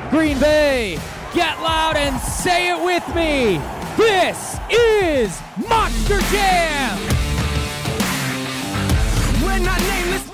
Green Bay, get loud and say it with me. This is Monster Jam. We're not nameless.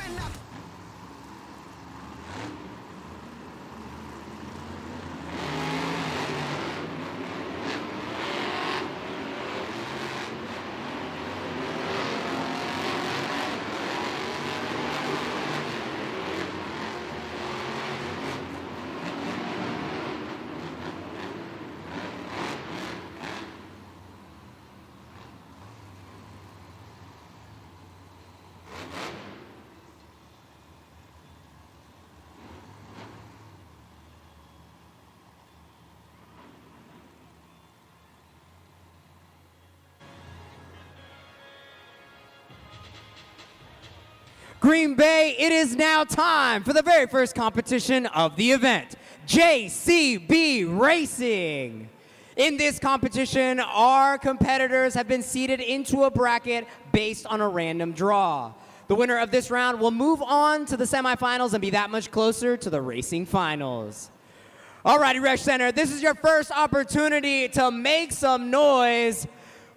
Green Bay, it is now time for the very first competition of the event, JCB Racing. In this competition, our competitors have been seated into a bracket based on a random draw. The winner of this round will move on to the semifinals and be that much closer to the racing finals. Alrighty, Rec Center, this is your first opportunity to make some noise.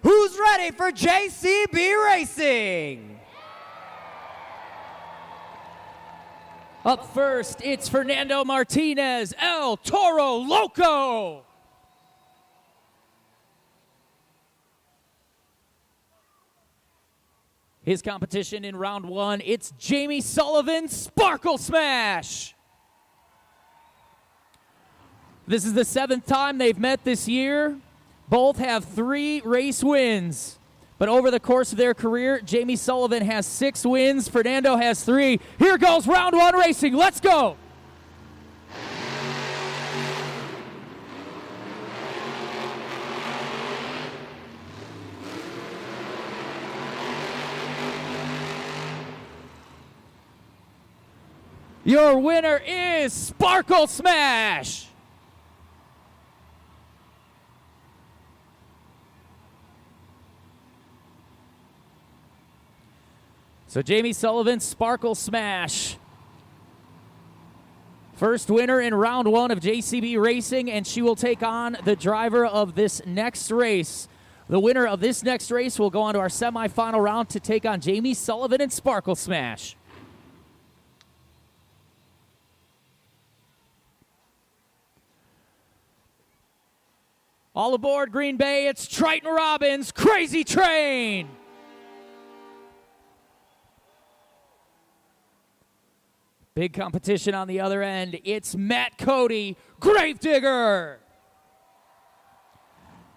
Who's ready for JCB Racing? Up first, it's Fernando Martinez, El Toro Loco. His competition in round one, it's Jamie Sullivan, Sparkle Smash. This is the 7th time they've met this year. Both have 3 race wins. But over the course of their career, Jamie Sullivan has 6 wins. Fernando has 3. Here goes round 1 racing. Let's go. Your winner is Sparkle Smash. So Jamie Sullivan, Sparkle Smash. First winner in round 1 of JCB Racing, and she will take on the driver of this next race. The winner of this next race will go on to our semifinal round to take on Jamie Sullivan and Sparkle Smash. All aboard Green Bay, it's Triton Robbins, Crazy Train. Big competition on the other end. It's Matt Cody, Gravedigger.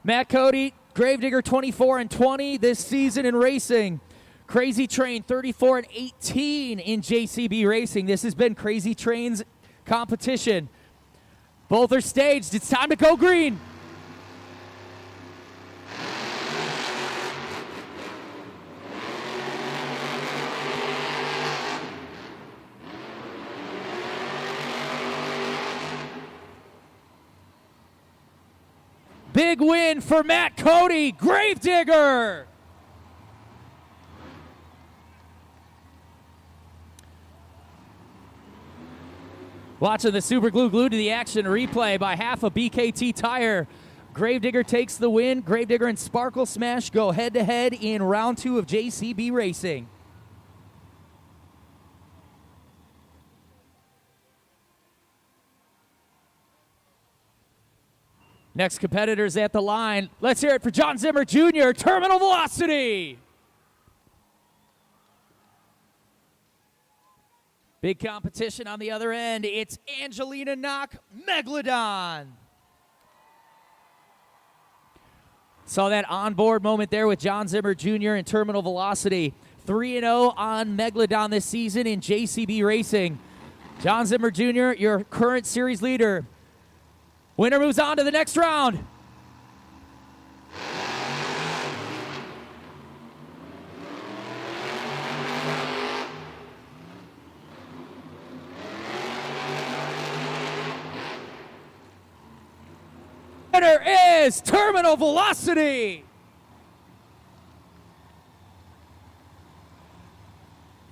Matt Cody, Gravedigger 24-20 this season in racing. Crazy Train 34-18 in JCB Racing. This has been Crazy Train's competition. Both are staged. It's time to go green. Big win for Matt Cody, Gravedigger. Watching the super glue glued to the action replay by half a BKT tire. Gravedigger takes the win. Gravedigger and Sparkle Smash go head-to-head in round 2 of JCB Racing. Next competitors at the line. Let's hear it for John Zimmer Jr., Terminal Velocity. Big competition on the other end. It's Angelina Knock, Megalodon. Saw that onboard moment there with John Zimmer Jr. and Terminal Velocity. 3-0 on Megalodon this season in JCB Racing. John Zimmer Jr., your current series leader. Winner moves on to the next round. Winner is Terminal Velocity.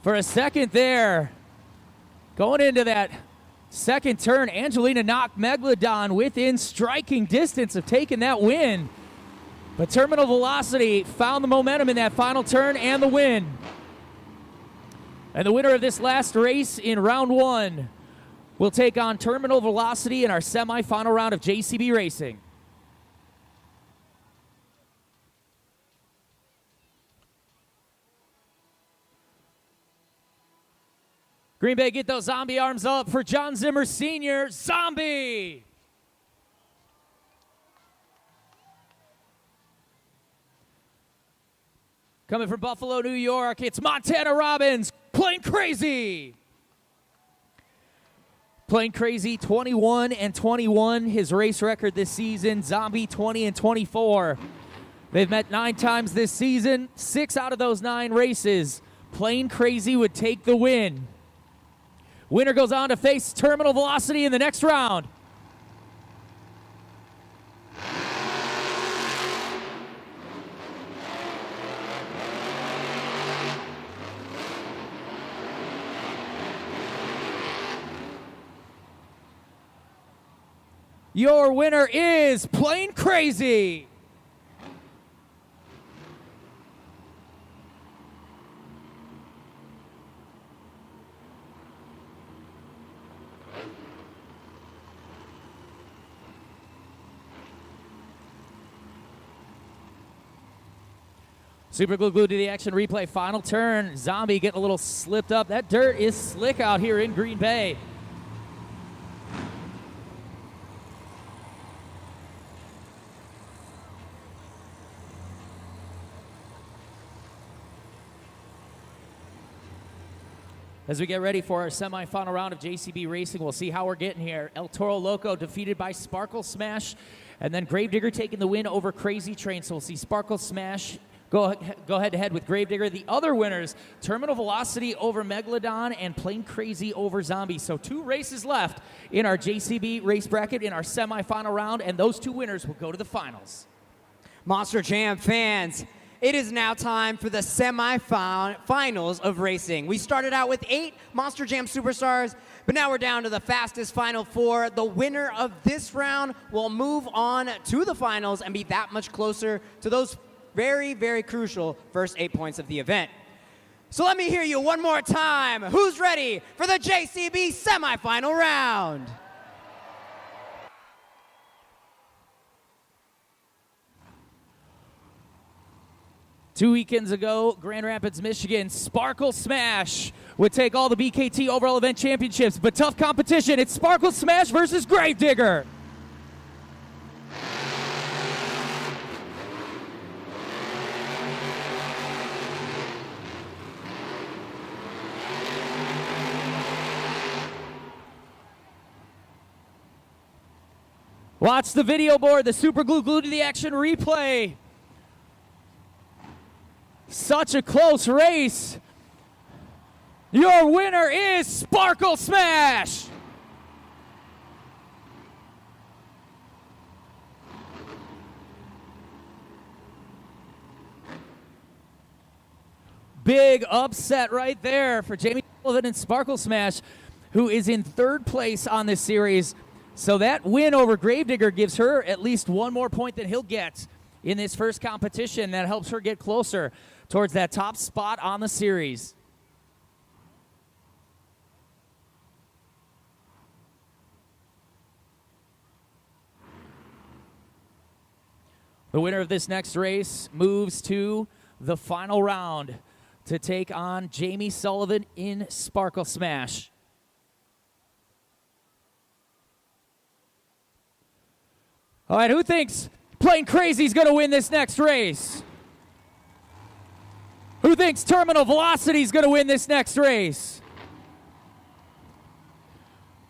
For a second there, going into that Second turn, Angelina knocked Megalodon within striking distance of taking that win. But Terminal Velocity found the momentum in that final turn and the win. And the winner of this last race in round one will take on Terminal Velocity in our semifinal round of JCB Racing. Green Bay, get those zombie arms up for John Zimmer Sr. Zombie! Coming from Buffalo, New York, it's Montana Robbins, Plain Crazy! Plain Crazy, 21-21, his race record this season. Zombie, 20-24. They've met 9 times this season. 6 out of those 9 races, Plain Crazy would take the win. Winner goes on to face Terminal Velocity in the next round. Your winner is Plain Crazy. Super glued to the action replay. Final turn. Zombie getting a little slipped up. That dirt is slick out here in Green Bay. As we get ready for our semifinal round of JCB Racing, we'll see how we're getting here. El Toro Loco defeated by Sparkle Smash, and then Gravedigger taking the win over Crazy Train. So we'll see Sparkle Smash go head-to-head with Gravedigger. The other winners, Terminal Velocity over Megalodon and Plain Crazy over Zombie. So 2 races left in our JCB race bracket in our semifinal round, and those 2 winners will go to the finals. Monster Jam fans, it is now time for the semifinals of racing. We started out with 8 Monster Jam superstars, but now we're down to the fastest final 4. The winner of this round will move on to the finals and be that much closer to those very, very crucial first 8 points of the event. So let me hear you one more time. Who's ready for the JCB semifinal round? Two weekends ago, Grand Rapids, Michigan, Sparkle Smash would take all the BKT overall event championships, but tough competition. It's Sparkle Smash versus Gravedigger. Watch the video board, the super glued to the action replay. Such a close race. Your winner is Sparkle Smash. Big upset right there for Jamie Sullivan and Sparkle Smash, who is in 3rd place on this series. So that win over Gravedigger gives her at least 1 more point than he'll get in this first competition. That helps her get closer towards that top spot on the series. The winner of this next race moves to the final round to take on Jamie Sullivan in Sparkle Smash. All right, who thinks Plain Crazy's going to win this next race? Who thinks Terminal Velocity's going to win this next race?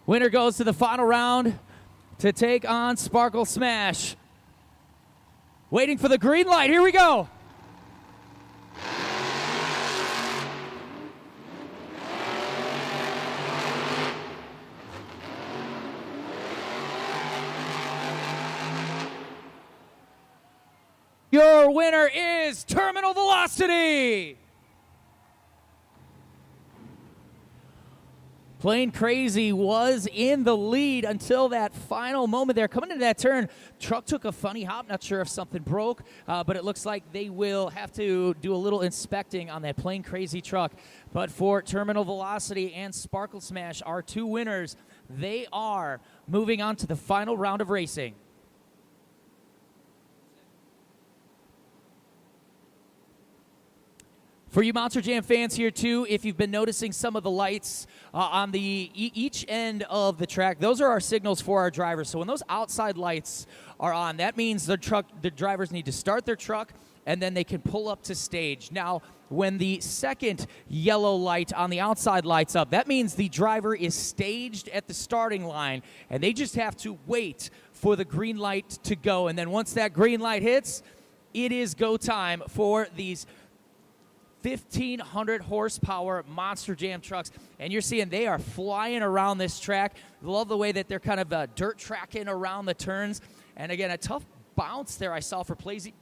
Winner goes to the final round to take on Sparkle Smash. Waiting for the green light. Here we go. Your winner is Terminal Velocity. Plain Crazy was in the lead until that final moment there. Coming into that turn, truck took a funny hop. Not sure if something broke, but it looks like they will have to do a little inspecting on that Plain Crazy truck. But for Terminal Velocity and Sparkle Smash, our two winners, they are moving on to the final round of racing. For you Monster Jam fans here too, if you've been noticing some of the lights on the each end of the track, those are our signals for our drivers. So when those outside lights are on, that means the drivers need to start their truck and then they can pull up to stage. Now, when the second yellow light on the outside lights up, that means the driver is staged at the starting line and they just have to wait for the green light to go. And then once that green light hits, it is go time for these 1,500 horsepower Monster Jam trucks, and you're seeing they are flying around this track. Love the way that they're kind of dirt tracking around the turns, and again, a tough bounce there I saw for Plain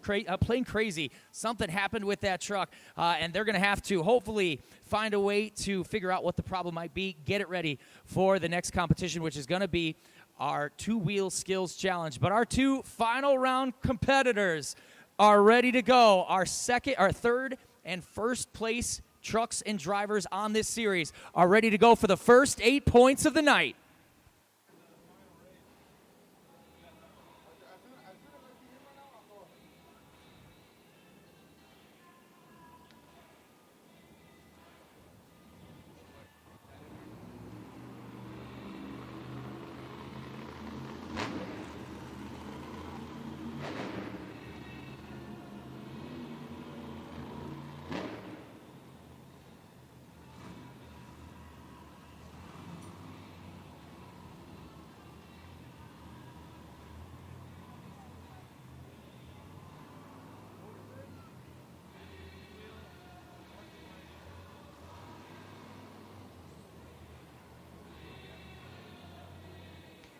Crazy. Something happened with that truck, and they're going to have to hopefully find a way to figure out what the problem might be, get it ready for the next competition, which is going to be our two-wheel skills challenge. But our two final round competitors are ready to go. Our third and first place trucks and drivers on this series are ready to go for the first 8 points of the night.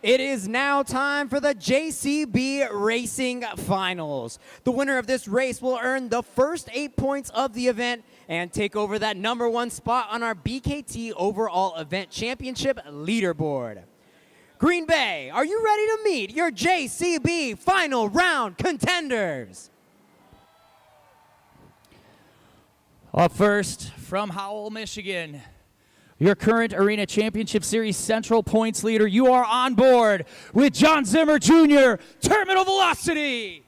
It is now time for the JCB Racing Finals. The winner of this race will earn the first 8 points of the event and take over that #1 spot on our BKT Overall Event Championship leaderboard. Green Bay, are you ready to meet your JCB Final Round contenders? Up first, from Howell, Michigan, your current Arena Championship Series Central points leader. You are on board with John Zimmer Jr., Terminal Velocity.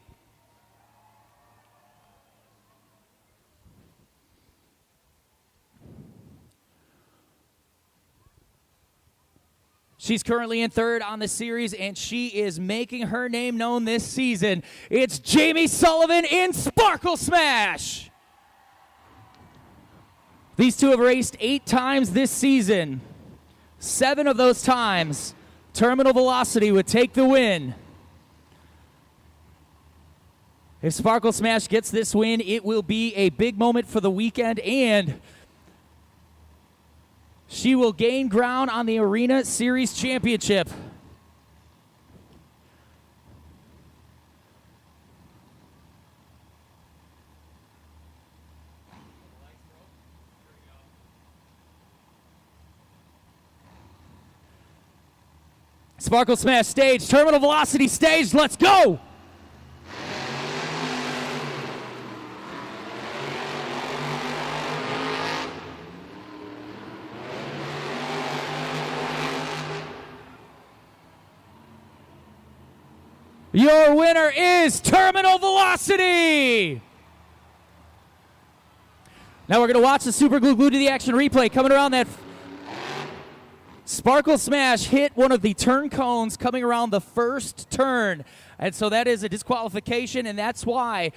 She's currently in third on the series, and she is making her name known this season. It's Jamie Sullivan in Sparkle Smash. These two have raced 8 times this season. 7 of those times, Terminal Velocity would take the win. If Sparkle Smash gets this win, it will be a big moment for the weekend, and she will gain ground on the Arena Series Championship. Sparkle Smash stage, Terminal Velocity stage, let's go! Your winner is Terminal Velocity! Now we're going to watch the Super Glue Glue to the Action replay coming around that. Sparkle Smash hit one of the turn cones coming around the first turn. And so that is a disqualification, and that's why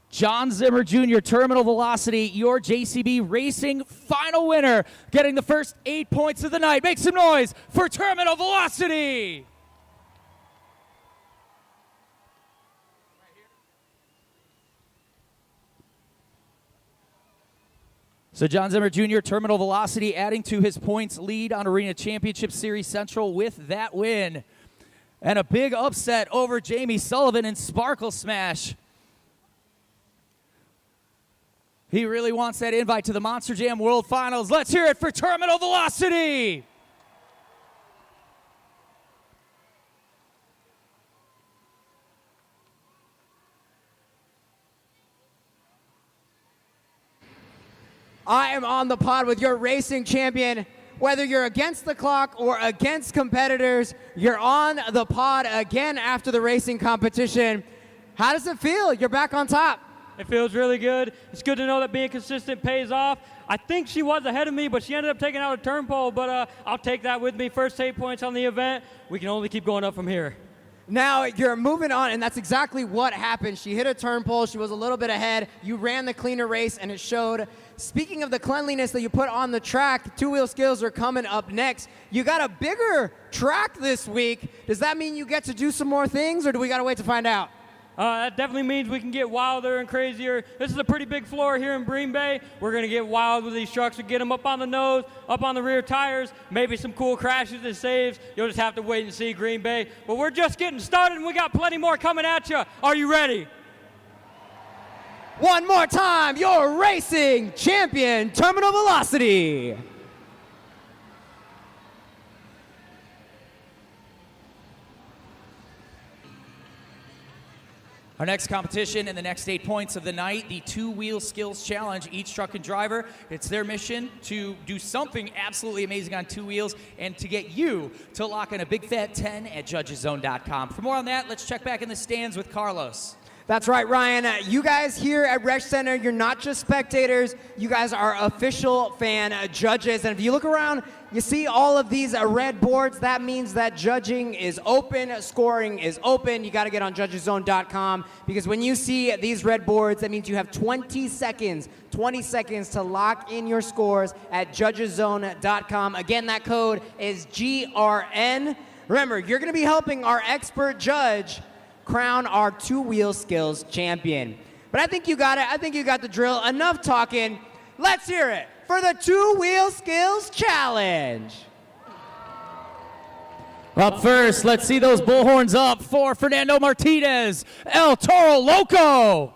John Zimmer Jr., Terminal Velocity, your JCB Racing final winner, getting the first 8 points of the night. Make some noise for Terminal Velocity! So John Zimmer Jr., Terminal Velocity, adding to his points lead on Arena Championship Series Central with that win. And a big upset over Jamie Sullivan in Sparkle Smash. He really wants that invite to the Monster Jam World Finals. Let's hear it for Terminal Velocity! I am on the pod with your racing champion. Whether you're against the clock or against competitors, you're on the pod again after the racing competition. How does it feel? You're back on top. It feels really good. It's good to know that being consistent pays off. I think she was ahead of me, but she ended up taking out a turn pole, but I'll take that with me. First 8 points on the event. We can only keep going up from here. Now you're moving on, and that's exactly what happened. She hit a turn pole. She was a little bit ahead. You ran the cleaner race, and it showed. Speaking of the cleanliness that you put on the track, two-wheel skills are coming up next. You got a bigger track this week. Does that mean you get to do some more things, or do we got to wait to find out? That definitely means we can get wilder and crazier. This is a pretty big floor here in Green Bay. We're going to get wild with these trucks and get them up on the nose, up on the rear tires, maybe some cool crashes and saves. You'll just have to wait and see, Green Bay. But we're just getting started, and we got plenty more coming at you. Are you ready? One more time, your racing champion, Terminal Velocity. Our next competition and the next 8 points of the night, the two-wheel skills challenge. Each truck and driver, it's their mission to do something absolutely amazing on two wheels and to get you to lock in a big fat 10 at judgeszone.com. For more on that, let's check back in the stands with Carlos. That's right, Ryan. You guys here at Rec Center, you're not just spectators. You guys are official fan judges. And if you look around, you see all of these red boards. That means that judging is open, scoring is open. You got to get on judgeszone.com because when you see these red boards, that means you have 20 seconds to lock in your scores at judgeszone.com. Again, that code is GRN. Remember, you're going to be helping our expert judge crown our two-wheel skills champion. But I think you got it. I think you got the drill. Enough talking. Let's hear it for the two-wheel skills challenge. Up first, let's see those bullhorns up for Fernando Martinez, El Toro Loco.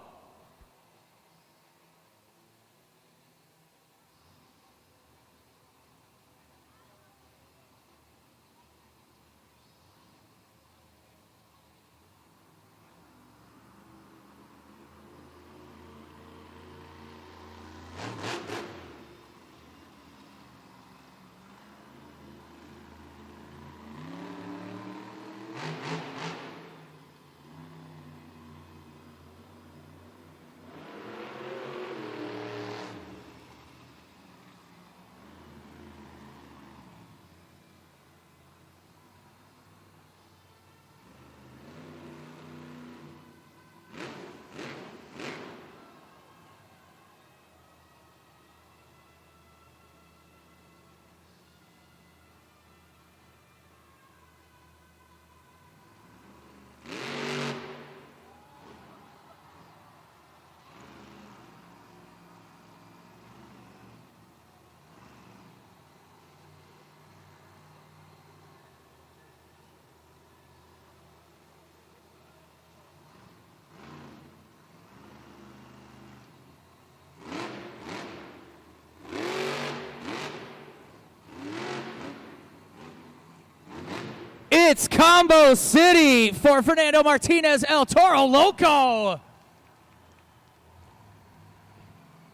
It's Combo City for Fernando Martinez, El Toro Loco.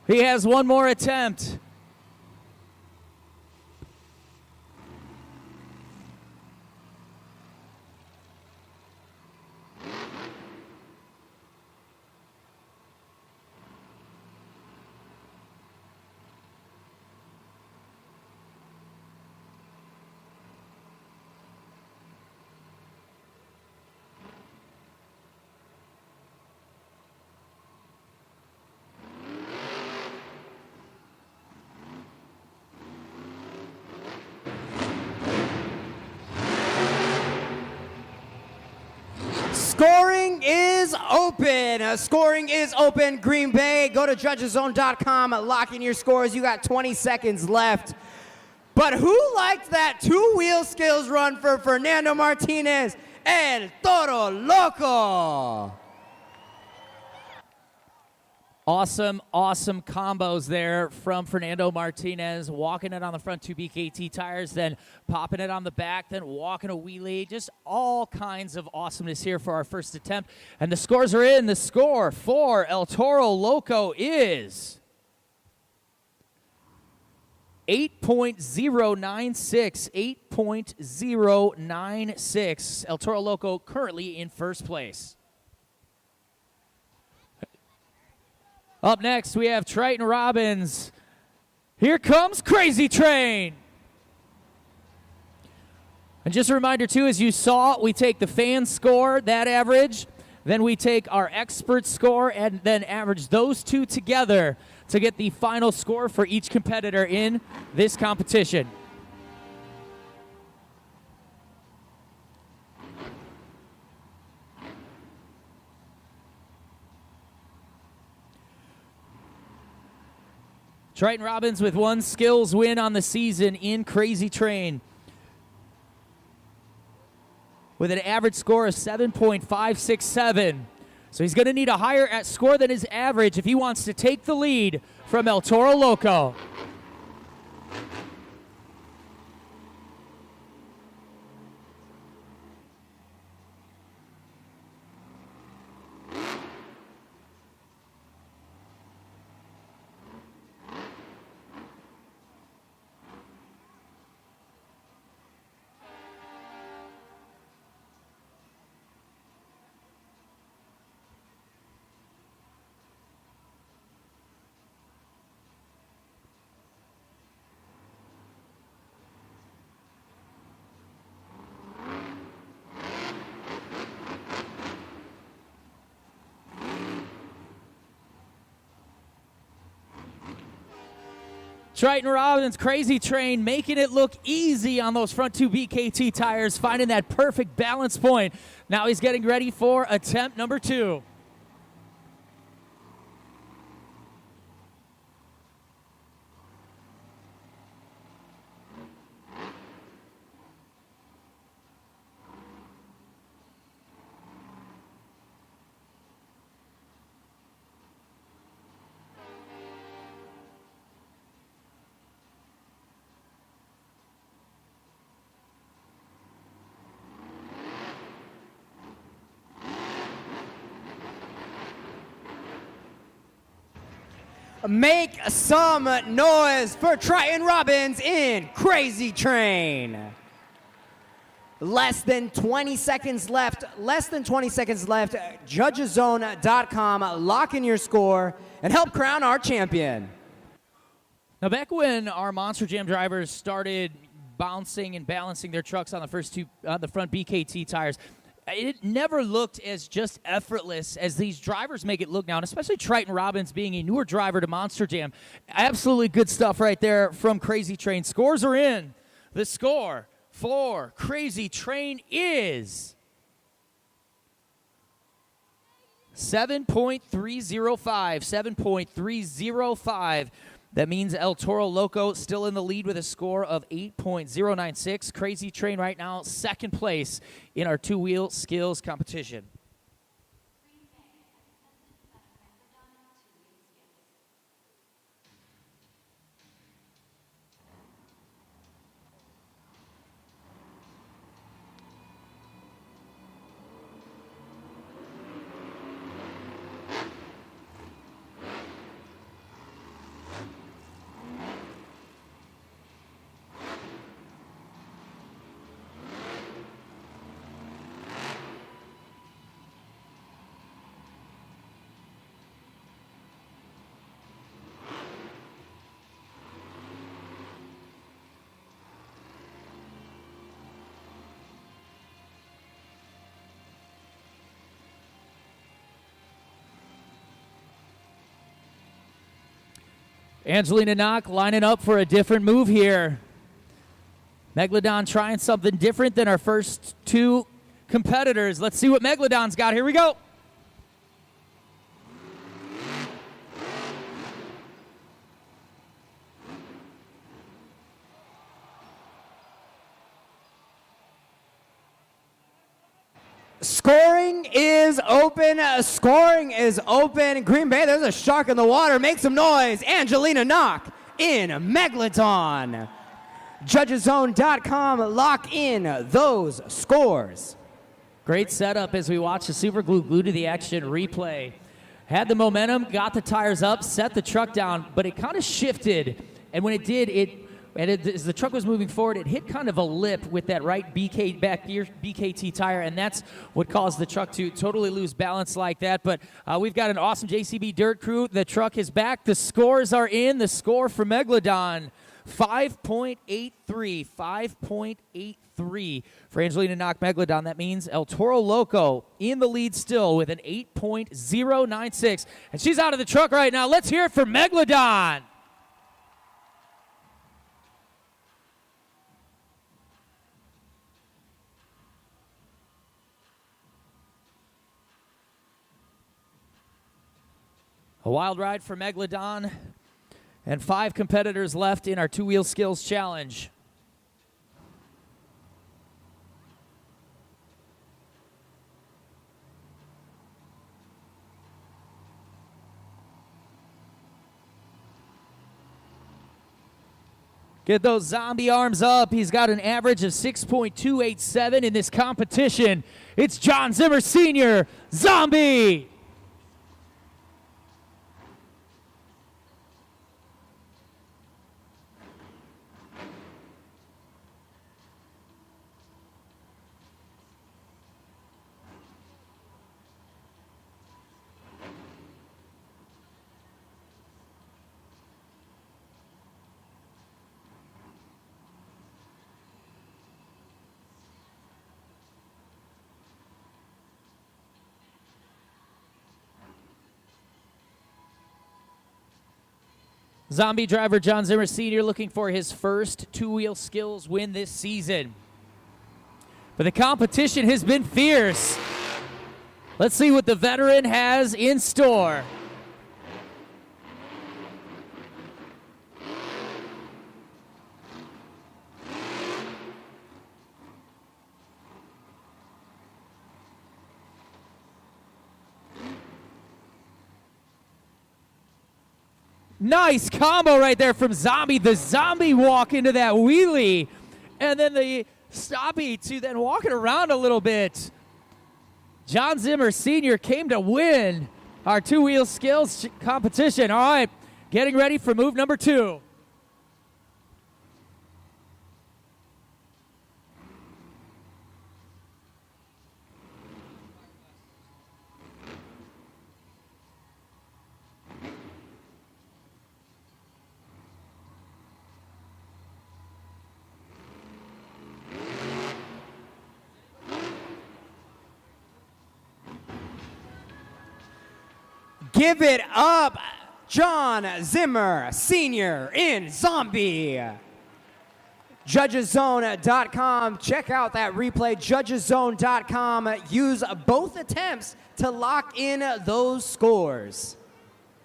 He has one more attempt. Scoring is open. Scoring is open. Green Bay, go to judgeszone.com, lock in your scores. You got 20 seconds left. But who liked that two-wheel skills run for Fernando Martinez, El Toro Loco? Awesome, awesome combos there from Fernando Martinez, walking it on the front two BKT tires, then popping it on the back, then walking a wheelie. Just all kinds of awesomeness here for our first attempt. And the scores are in. The score for El Toro Loco is 8.096. 8.096. El Toro Loco currently in first place. Up next, we have Triton Robbins. Here comes Crazy Train. And just a reminder, too, as you saw, we take the fan score, that average, then we take our expert score and then average those two together to get the final score for each competitor in this competition. Triton Robbins with one skills win on the season in Crazy Train, with an average score of 7.567. So he's going to need a higher score than his average if he wants to take the lead from El Toro Loco. Triton Robbins, Crazy Train, making it look easy on those front two BKT tires, finding that perfect balance point. Now he's getting ready for attempt number 2. Make some noise for Triton Robbins in Crazy Train. Less than 20 seconds left. Judgeszone.com. Lock in your score and help crown our champion. Now, back when our Monster Jam drivers started bouncing and balancing their trucks on the front BKT tires, it never looked as just effortless as these drivers make it look now, and especially Triton Robbins being a newer driver to Monster Jam. Absolutely good stuff right there from Crazy Train. Scores are in. The score for Crazy Train is 7.305. 7.305. That means El Toro Loco still in the lead with a score of 8.096. Crazy Train right now, second place in our two-wheel skills competition. Angelina Knock lining up for a different move here. Megalodon trying something different than our first two competitors. Let's see what Megalodon's got. Here we go. Scoring is open. Green Bay, there's a shark in the water. Make some noise. Angelina Knock in Megalodon. Judgeszone.com. Lock in those scores. Great setup as we watch the Super Glue glued to the action replay. Had the momentum, got the tires up, set the truck down, but it kind of shifted. And when it did, it And as the truck was moving forward, it hit kind of a lip with that right back gear BKT tire, and that's what caused the truck to totally lose balance like that. But we've got an awesome JCB Dirt crew. The truck is back. The scores are in. The score for Megalodon, 5.83. 5.83 for Angelina Knock Megalodon. That means El Toro Loco in the lead still with an 8.096. And she's out of the truck right now. Let's hear it for Megalodon. A wild ride for Megalodon, and 5 competitors left in our two-wheel skills challenge. Get those zombie arms up. He's got an average of 6.287 in this competition. It's John Zimmer Sr., Zombie! Zombie driver John Zimmer Sr. looking for his first two-wheel skills win this season. But the competition has been fierce. Let's see what the veteran has in store. Nice combo right there from Zombie. The Zombie walk into that wheelie, and then the Stoppy to then walk it around a little bit. John Zimmer Sr. came to win our two-wheel skills competition. All right, getting ready for move number 2. Give it up, John Zimmer Sr. in Zombie. Judgeszone.com. Check out that replay, judgeszone.com. Use both attempts to lock in those scores.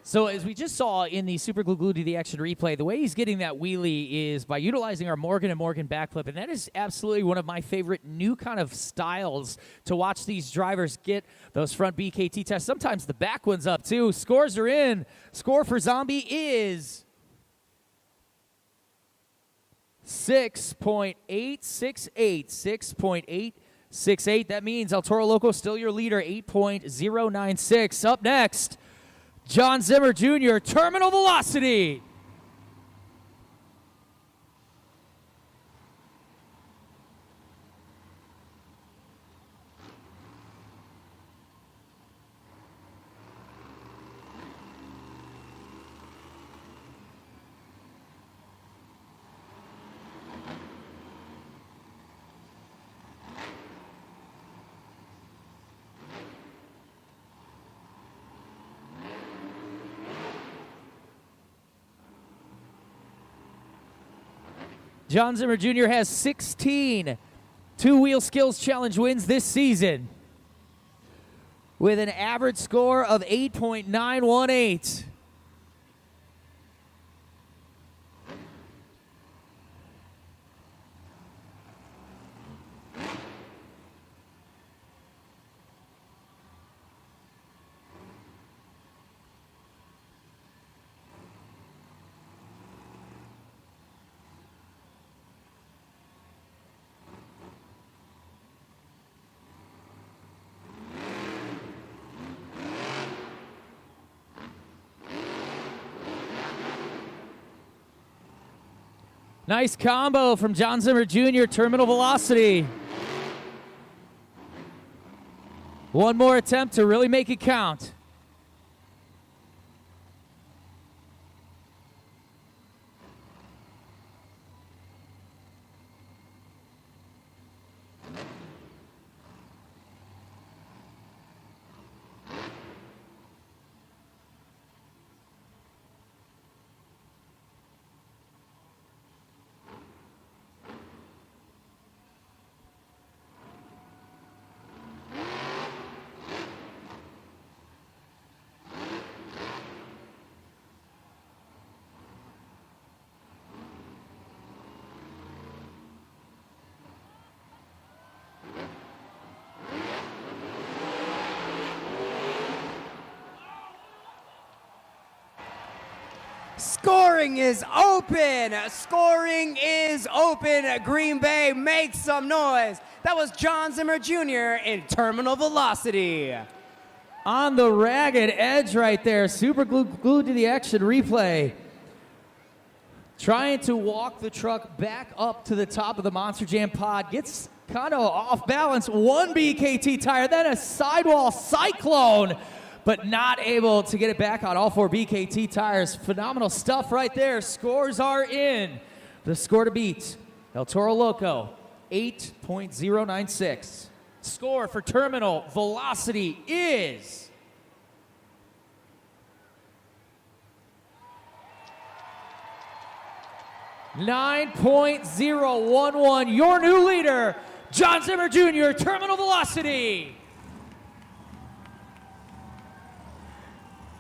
So as we just saw in the Super Glue Glue to the Action replay, the way he's getting that wheelie is by utilizing our Morgan & Morgan backflip, and that is absolutely one of my favorite new kind of styles to watch these drivers get those front BKT tests. Sometimes the back one's up too. Scores are in. Score for Zombie is 6.868. 6.868. That means El Toro Loco still your leader, 8.096. Up next, John Zimmer Jr., Terminal Velocity. John Zimmer Jr. has 16 two-wheel skills challenge wins this season with an average score of 8.918. Nice combo from John Zimmer Jr., terminal velocity. One more attempt to really make it count. Scoring is open. Scoring is open. Green Bay, make some noise. That was John Zimmer Jr. in terminal velocity. On the ragged edge right there. Super glued to the action replay. Trying to walk the truck back up to the top of the Monster Jam pod. Gets kind of off balance. One BKT tire, then a sidewall cyclone, but not able to get it back on all four BKT tires. Phenomenal stuff right there. Scores are in. The score to beat, El Toro Loco, 8.096. Score for terminal velocity is 9.011. Your new leader, John Zimmer Jr., terminal velocity.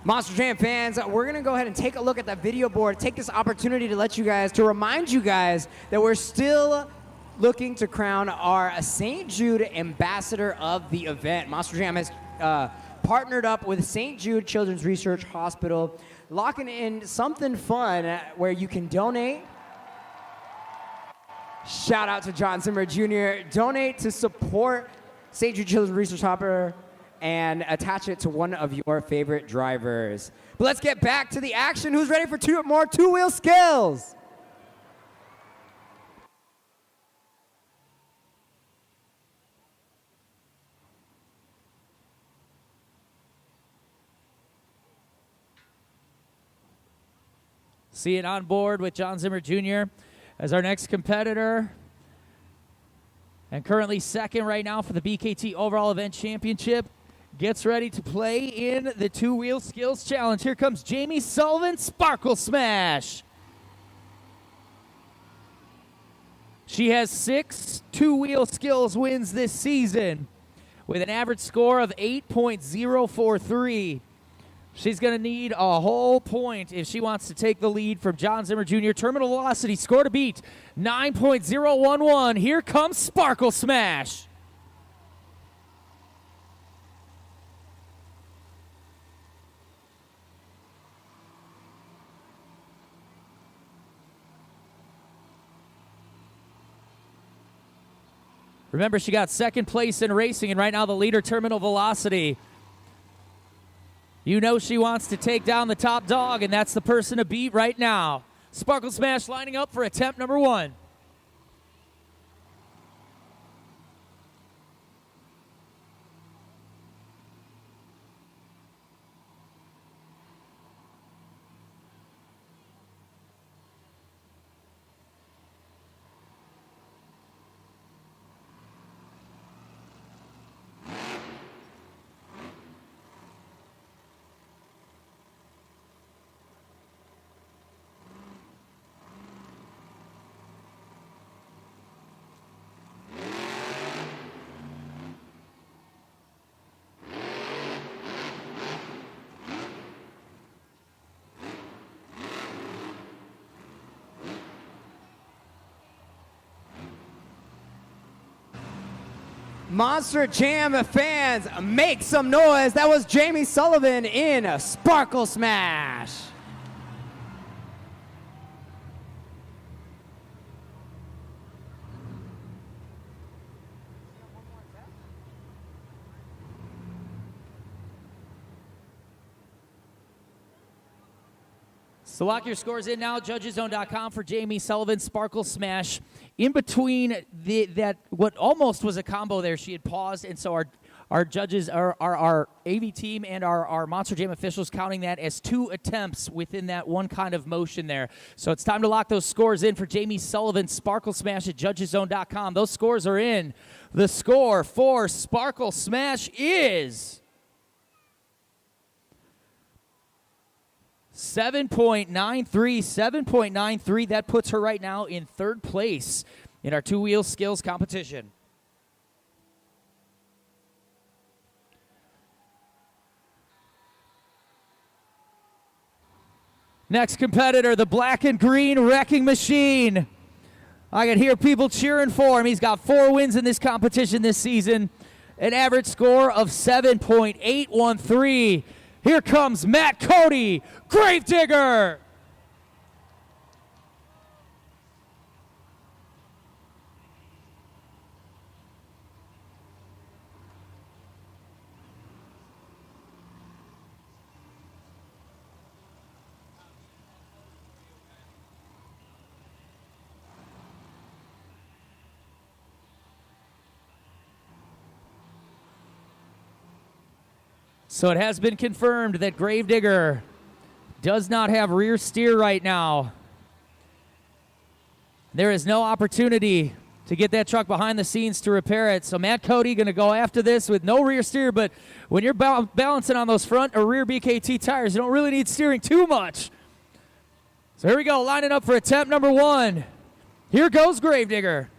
Monster Jam fans, we're going to go ahead and take a look at that video board. Take this opportunity to remind you guys that we're still looking to crown our St. Jude ambassador of the event. Monster Jam has partnered up with St. Jude Children's Research Hospital, locking in something fun where you can donate. Shout out to John Zimmer Jr. Donate to support St. Jude Children's Research Hospital and attach it to one of your favorite drivers. But let's get back to the action. Who's ready for more two-wheel skills? See it on board with John Zimmer Jr. as our next competitor. And currently second right now for the BKT Overall Event Championship. Gets ready to play in the two-wheel skills challenge. Here comes Jamie Sullivan, Sparkle Smash. She has 6 two-wheel skills wins this season with an average score of 8.043. She's going to need a whole point if she wants to take the lead from John Zimmer Jr. Terminal velocity, score to beat, 9.011. Here comes Sparkle Smash. Remember, she got second place in racing, and right now the leader, Terminal Velocity. You know she wants to take down the top dog, and that's the person to beat right now. Sparkle Smash lining up for attempt number 1. Monster Jam fans, make some noise. That was Jamie Sullivan in Sparkle Smash. So lock your scores in now, judgeszone.com for Jamie Sullivan's Sparkle Smash. In between that what almost was a combo there, she had paused, and so our judges, our AV team and our Monster Jam officials counting that as 2 attempts within that one kind of motion there. So it's time to lock those scores in for Jamie Sullivan's Sparkle Smash at judgeszone.com. Those scores are in. The score for Sparkle Smash is 7.93. That puts her right now in 3rd place in our two-wheel skills competition. Next competitor, the black and green wrecking machine. I can hear people cheering for him. He's got 4 wins in this competition this season, an average score of 7.813. Here comes Matt Cody, Gravedigger. So it has been confirmed that Gravedigger does not have rear steer right now. There is no opportunity to get that truck behind the scenes to repair it. So Matt Cody going to go after this with no rear steer, but when you're balancing on those front or rear BKT tires, you don't really need steering too much. So here we go, lining up for attempt number 1. Here goes Gravedigger.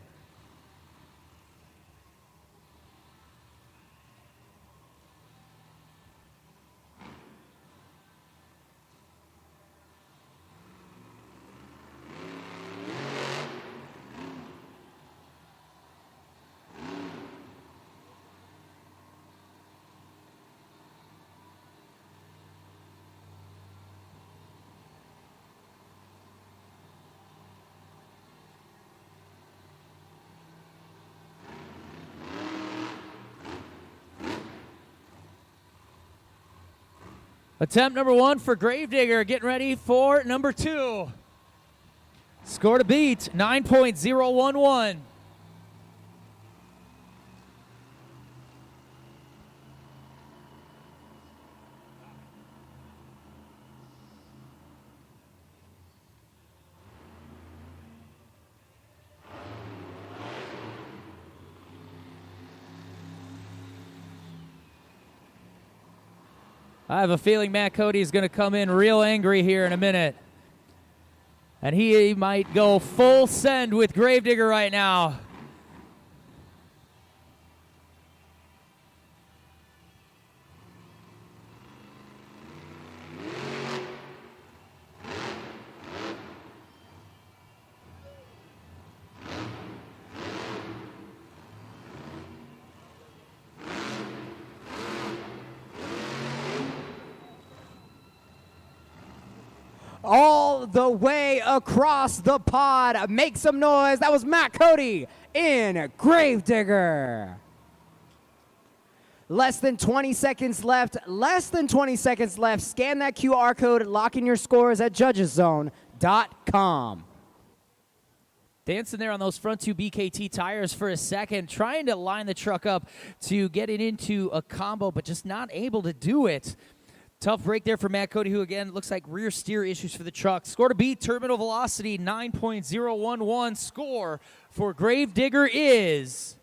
Attempt number 1 for Gravedigger, getting ready for number 2. Score to beat, 9.011. I have a feeling Matt Cody is going to come in real angry here in a minute. And he might go full send with Gravedigger right now. All the way across the pod. Make some noise. That was Matt Cody in Gravedigger. Less than 20 seconds left. Scan that QR code. Lock in your scores at judgeszone.com. Dancing there on those front 2 BKT tires for a second, trying to line the truck up to get it into a combo, but just not able to do it. Tough break there for Matt Cody, who again looks like rear steer issues for the truck. Score to beat, terminal velocity 9.011. Score for Gravedigger is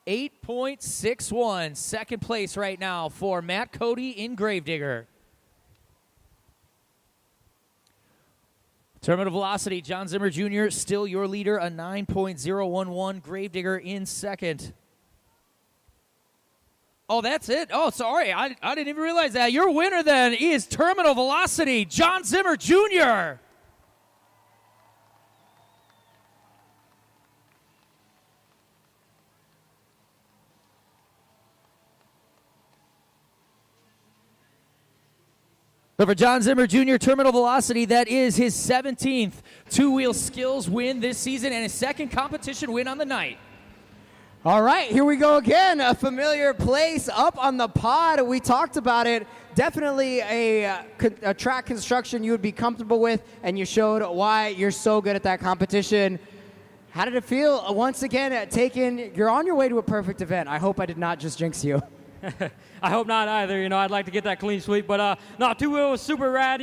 8.61. Second place right now for Matt Cody in Gravedigger. Terminal velocity, John Zimmer Jr. still your leader, a 9.011. Gravedigger in second. Oh, that's it? Oh, sorry. I didn't even realize that. Your winner then is terminal velocity, John Zimmer Jr. So for John Zimmer Jr., terminal velocity, that is his 17th two-wheel skills win this season and his 2nd competition win on the night. All right, here we go again. A familiar place up on the pod. We talked about it. Definitely a track construction you would be comfortable with, and you showed why you're so good at that competition. How did it feel once again you're on your way to a perfect event? I hope I did not just jinx you. I hope not either. I'd like to get that clean sweep. But, no, two-wheel was super rad,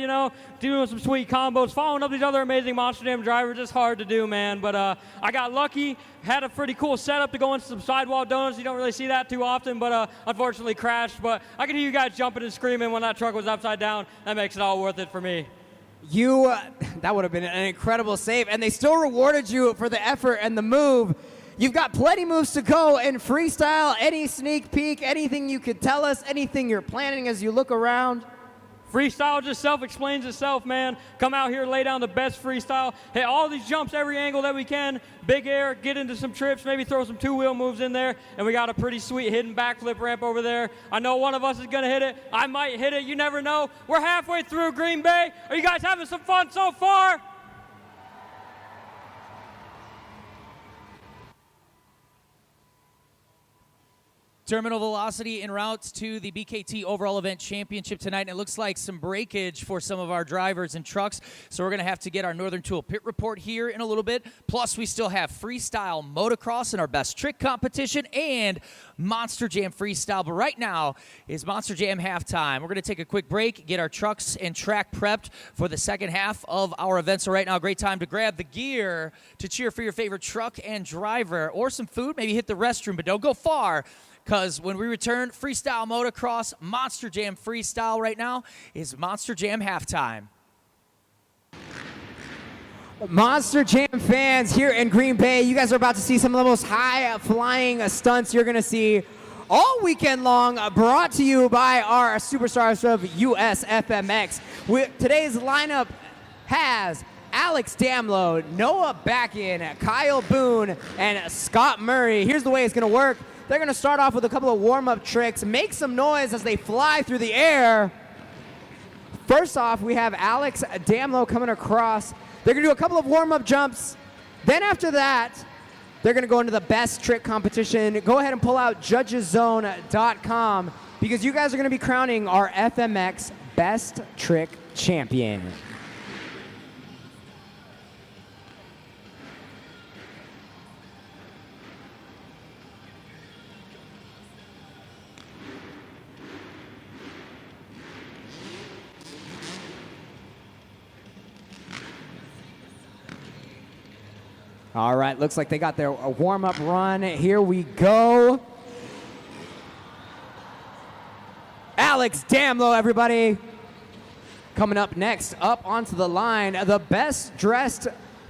doing some sweet combos. Following up these other amazing Monster Jam drivers is hard to do, man. But I got lucky. Had a pretty cool setup to go into some sidewall donuts. You don't really see that too often, but unfortunately crashed. But I could hear you guys jumping and screaming when that truck was upside down. That makes it all worth it for me. That would have been an incredible save. And they still rewarded you for the effort and the move. You've got plenty moves to go in freestyle. Any sneak peek, anything you could tell us, anything you're planning as you look around? Freestyle just self-explains itself, man. Come out here, lay down the best freestyle. Hit all these jumps every angle that we can. Big air, get into some trips, maybe throw some two-wheel moves in there. And we got a pretty sweet hidden backflip ramp over there. I know one of us is going to hit it. I might hit it. You never know. We're halfway through Green Bay. Are you guys having some fun so far? Terminal velocity en route to the BKT Overall Event Championship tonight, and it looks like some breakage for some of our drivers and trucks, so we're going to have to get our Northern Tool pit report here in a little bit. Plus, we still have Freestyle Motocross in our best trick competition and Monster Jam Freestyle, but right now is Monster Jam halftime. We're going to take a quick break, get our trucks and track prepped for the second half of our event. So right now, great time to grab the gear to cheer for your favorite truck and driver, or some food, maybe hit the restroom, but don't go far. Because when we return, Freestyle Motocross, Monster Jam Freestyle right now is Monster Jam halftime. Monster Jam fans here in Green Bay, you guys are about to see some of the most high-flying stunts you're going to see all weekend long, brought to you by our superstars of USFMX. Today's lineup has Alex Damlow, Noah Backin, Kyle Boone, and Scott Murray. Here's the way it's going to work. They're going to start off with a couple of warm-up tricks, make some noise as they fly through the air. First off, we have Alex Damlow coming across. They're going to do a couple of warm-up jumps. Then after that, they're going to go into the best trick competition. Go ahead and pull out judgeszone.com because you guys are going to be crowning our FMX Best Trick Champion. All right, looks like they got their warm-up run. Here we go. Alex Damlow, everybody. Coming up next, up onto the line, the best-dressed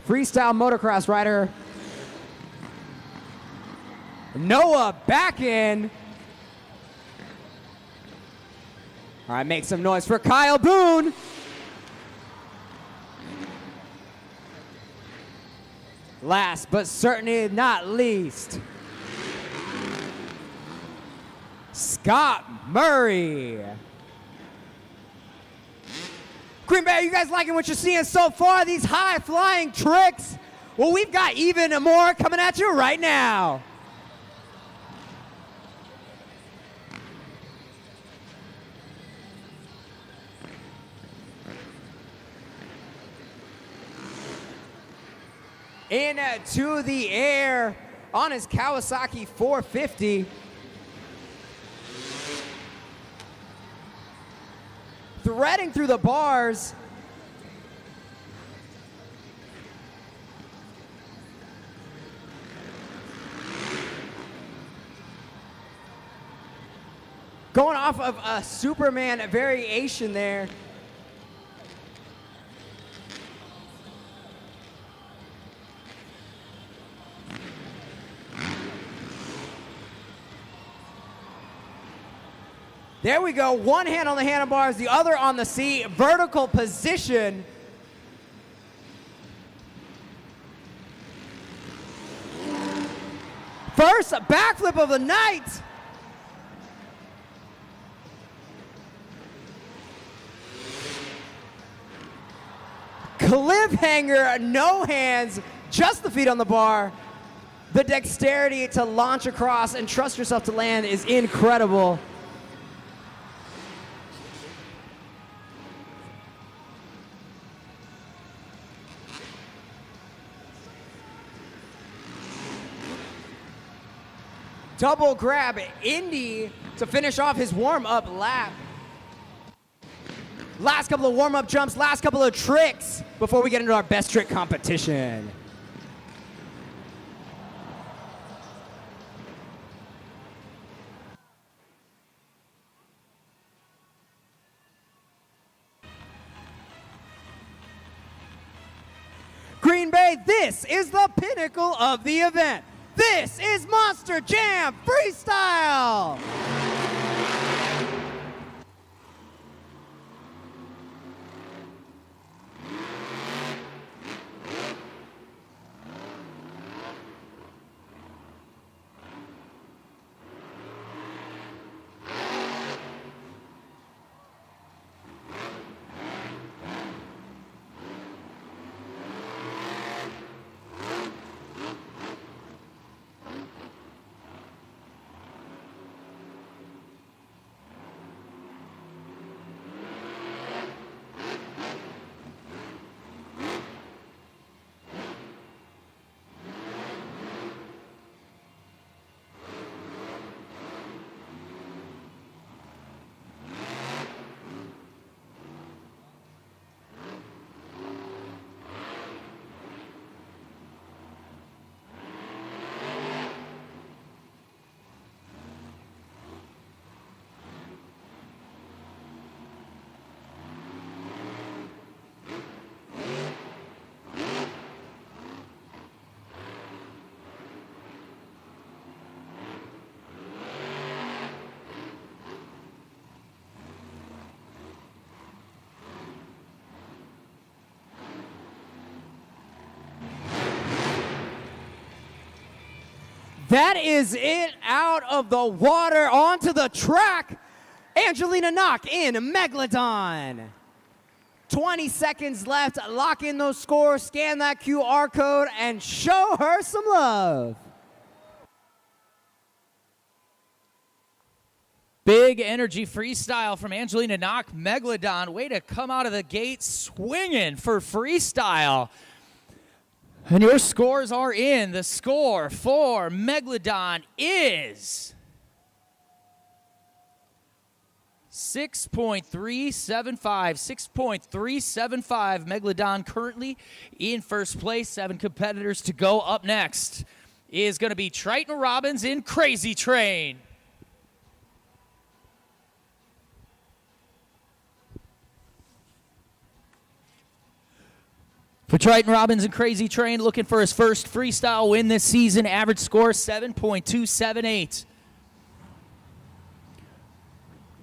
freestyle motocross rider, Noah Backin. All right, make some noise for Kyle Boone. Last but certainly not least, Scott Murray. Green Bay, are you guys liking what you're seeing so far? These high-flying tricks? Well, we've got even more coming at you right now. Into the air on his Kawasaki 450. Threading through the bars. Going off of a Superman variation there. There we go, one hand on the handlebars, the other on the seat, vertical position. First backflip of the night. Cliffhanger, no hands, just the feet on the bar. The dexterity to launch across and trust yourself to land is incredible. Double grab Indy to finish off his warm-up lap. Last couple of warm-up jumps, last couple of tricks before we get into our best trick competition. Green Bay, this is the pinnacle of the event. This is Monster Jam Freestyle! That is it out of the water onto the track. Angelina Knock in Megalodon. 20 seconds left. Lock in those scores, scan that QR code, and show her some love. Big energy freestyle from Angelina Knock, Megalodon. Way to come out of the gate swinging for freestyle. And your scores are in. The score for Megalodon is 6.375. 6.375. Megalodon currently in first place. 7 competitors to go. Up next is going to be Triton Robbins in Crazy Train. For Triton Robbins and Crazy Train, looking for his first freestyle win this season. Average score 7.278.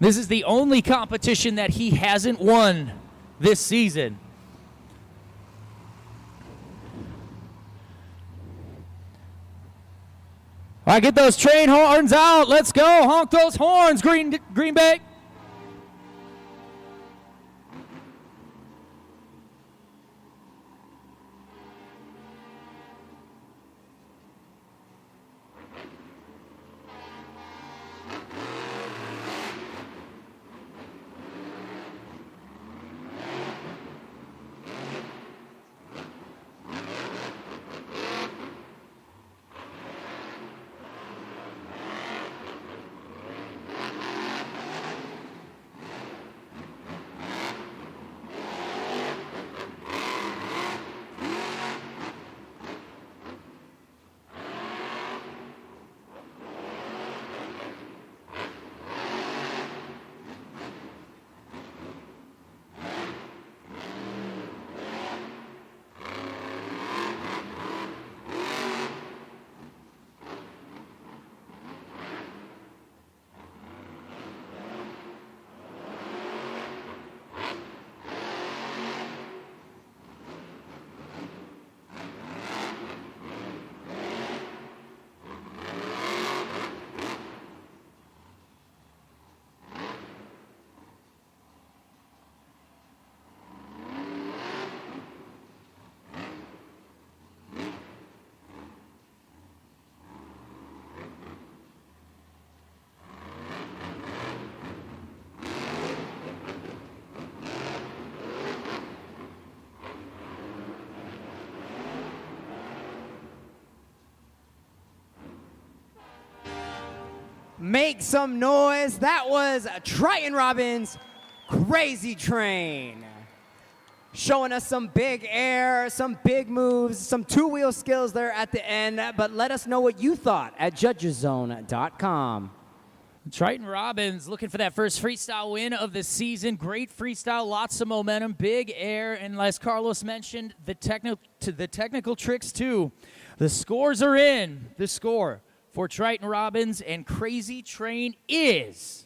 This is the only competition that he hasn't won this season. All right, get those train horns out. Let's go. Honk those horns, Green Bay. Make some noise. That was Triton Robbins' Crazy Train. Showing us some big air, some big moves, some two-wheel skills there at the end. But let us know what you thought at judgeszone.com. Triton Robbins looking for that first freestyle win of the season. Great freestyle, lots of momentum, big air, and as Carlos mentioned, the technical tricks too. The scores are in. The score for Triton Robbins and Crazy Train is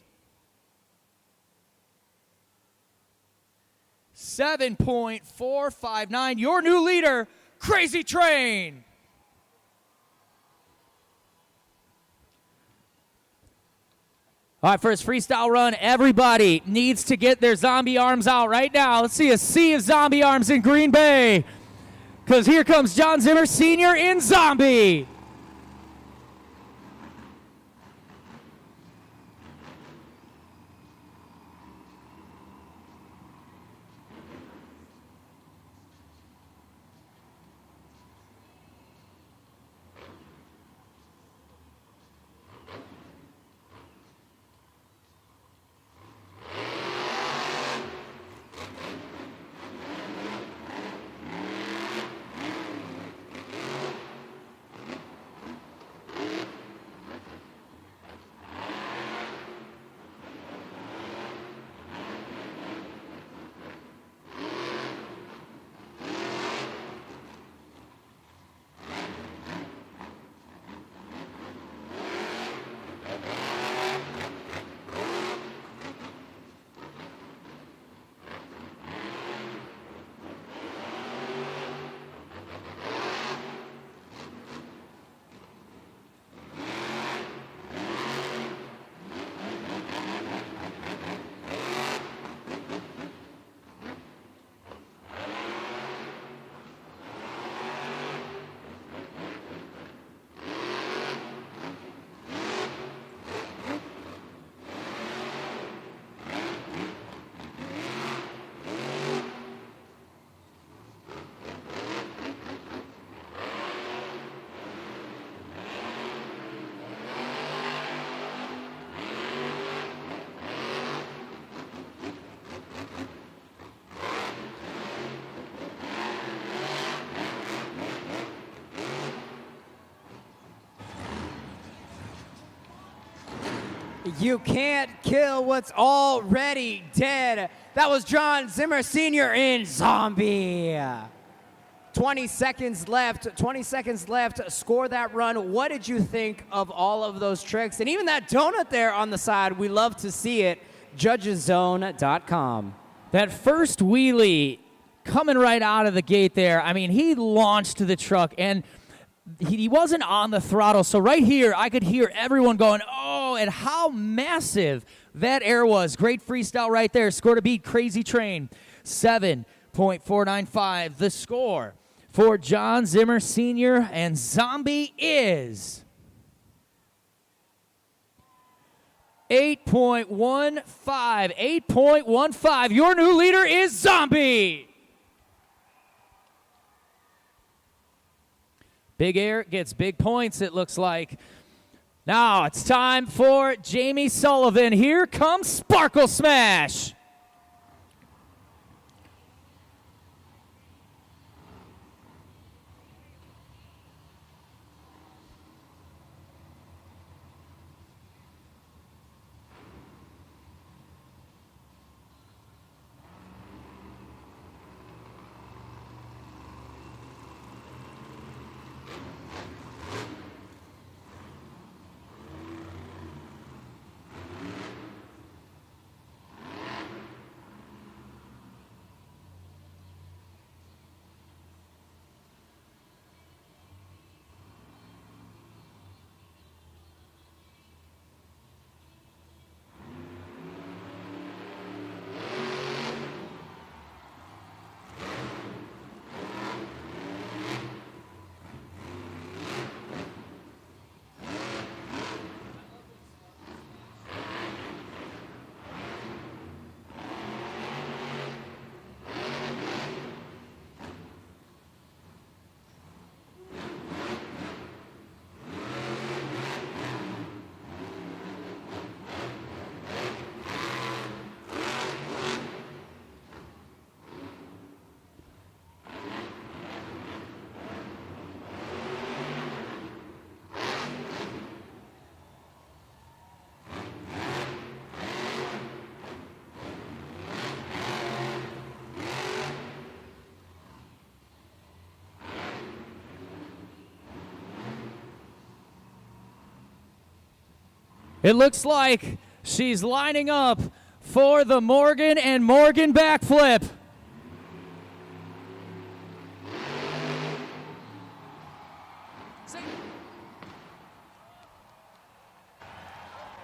7.459. Your new leader, Crazy Train. All right, first freestyle run. Everybody needs to get their zombie arms out right now. Let's see a sea of zombie arms in Green Bay. Because here comes John Zimmer Sr. in Zombie. You can't kill what's already dead. That was John Zimmer Sr. in Zombie. 20 seconds left. 20 seconds left. Score that run. What did you think of all of those tricks? And even that donut there on the side, we love to see it. Judgeszone.com. That first wheelie coming right out of the gate there. I mean, he launched the truck, and he wasn't on the throttle. So right here, I could hear everyone going, oh, and how massive that air was. Great freestyle right there. Score to beat Crazy Train, 7.495. The score for John Zimmer Sr. and Zombie is 8.15. 8.15. Your new leader is Zombie. Big air gets big points, it looks like. Now it's time for Jamie Sullivan. Here comes Sparkle Smash. It looks like she's lining up for the Morgan and Morgan backflip.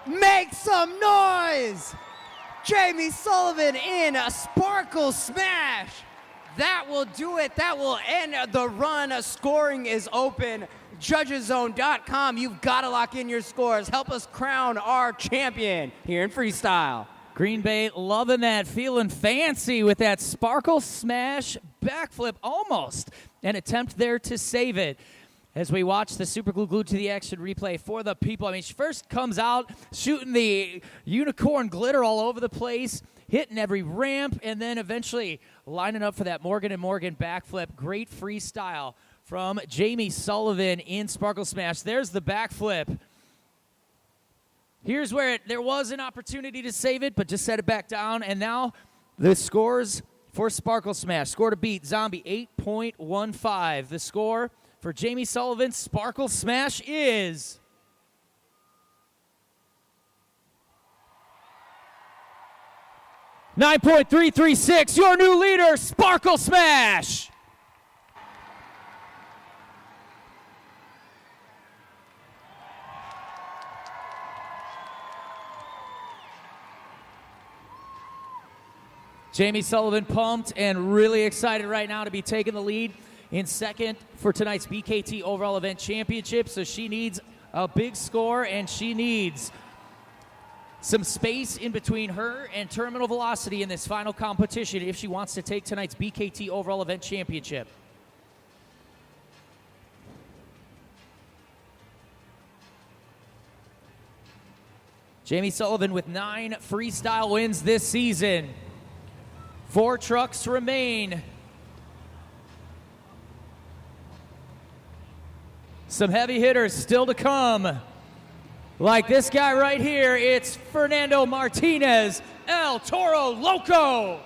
Make some noise! Jamie Sullivan in a sparkle smash. That will do it. That will end the run. Scoring is open. Judgeszone.com. You've got to lock in your scores. Help us crown our champion here in freestyle. Green Bay loving that, feeling fancy with that sparkle smash backflip. Almost an attempt there to save it. As we watch the Super Glue Glued to the Action replay for the people. I mean, she first comes out shooting the unicorn glitter all over the place, hitting every ramp, and then eventually lining up for that Morgan and Morgan backflip. Great freestyle from Jamie Sullivan in Sparkle Smash. There's the backflip. Here's where there was an opportunity to save it, but just set it back down. And now the scores for Sparkle Smash. Score to beat Zombie 8.15. The score for Jamie Sullivan's Sparkle Smash is 9.336. Your new leader, Sparkle Smash. Jamie Sullivan pumped and really excited right now to be taking the lead in second for tonight's BKT Overall Event Championship. So she needs a big score, and she needs some space in between her and terminal velocity in this final competition if she wants to take tonight's BKT Overall Event Championship. Jamie Sullivan with 9 freestyle wins this season. 4 trucks remain. Some heavy hitters still to come. Like this guy right here, it's Fernando Martinez, El Toro Loco.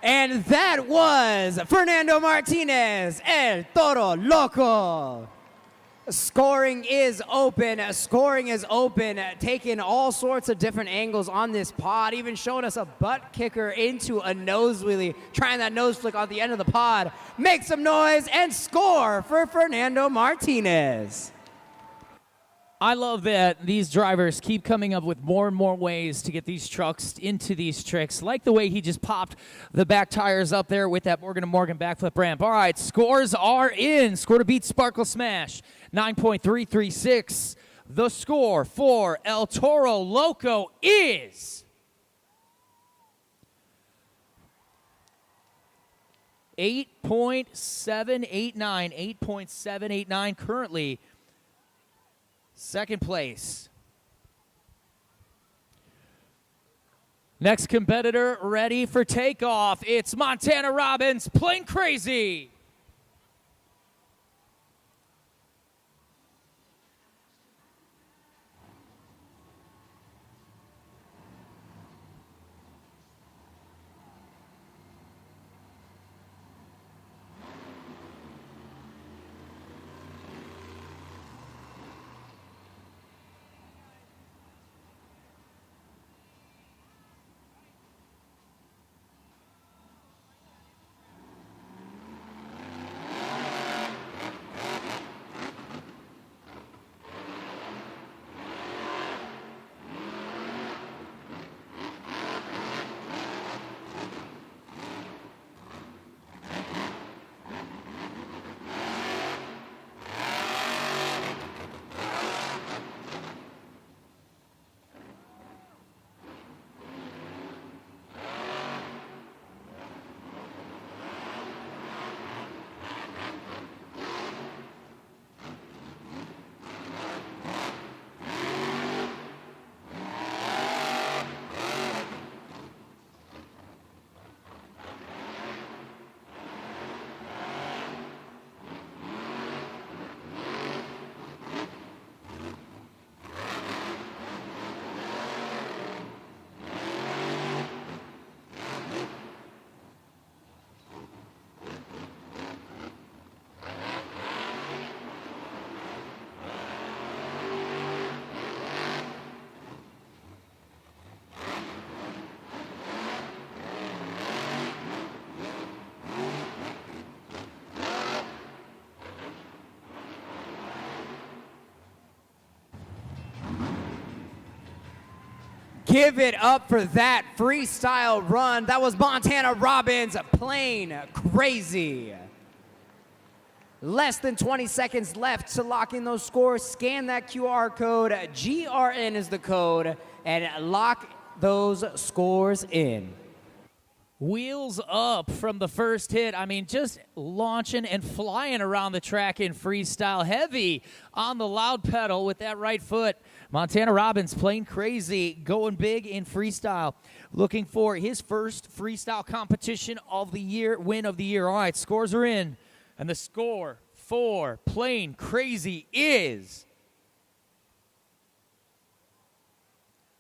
And that was Fernando Martinez, El Toro Loco. Scoring is open. Scoring is open. Taking all sorts of different angles on this pod. Even showing us a butt kicker into a nose wheelie. Trying that nose flick on the end of the pod. Make some noise and score for Fernando Martinez. I love that these drivers keep coming up with more and more ways to get these trucks into these tricks, like the way he just popped the back tires up there with that Morgan & Morgan backflip ramp. All right, scores are in. Score to beat Sparkle Smash, 9.336. The score for El Toro Loco is 8.789. 8.789 currently. Second place. Next competitor ready for takeoff. It's Montana Robbins, Plane Crazy. Give it up for that freestyle run. That was Montana Robbins, Plane Crazy. Less than 20 seconds left to lock in those scores. Scan that QR code. GRN is the code. And lock those scores in. Wheels up from the first hit. I mean, just launching and flying around the track in freestyle. Heavy on the loud pedal with that right foot. Montana Robbins, Plane Crazy, going big in freestyle. Looking for his first freestyle competition of the year, win of the year. All right, scores are in. And the score for Plane Crazy is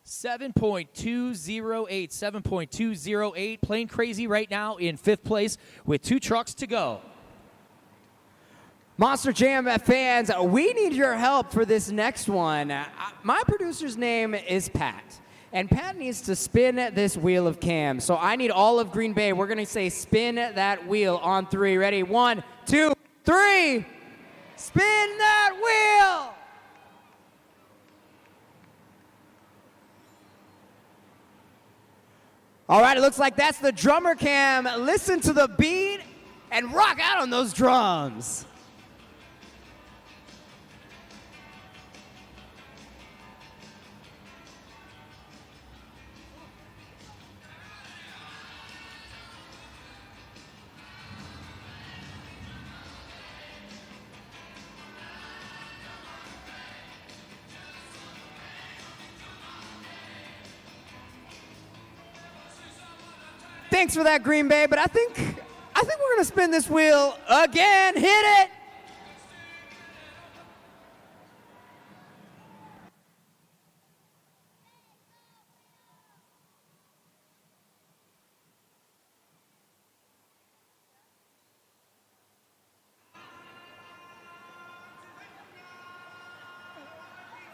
7.208. 7.208. Plane Crazy right now in fifth place with 2 trucks to go. Monster Jam fans, we need your help for this next one. My producer's name is Pat, and Pat needs to spin this wheel of cam. So I need all of Green Bay. We're going to say spin that wheel on 3. Ready? 1, 2, 3. Spin that wheel! All right, it looks like that's the drummer cam. Listen to the beat and rock out on those drums. Thanks for that, Green Bay, but I think we're gonna spin this wheel again. Hit it!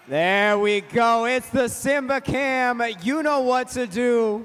There we go. It's the Simba Cam. You know what to do.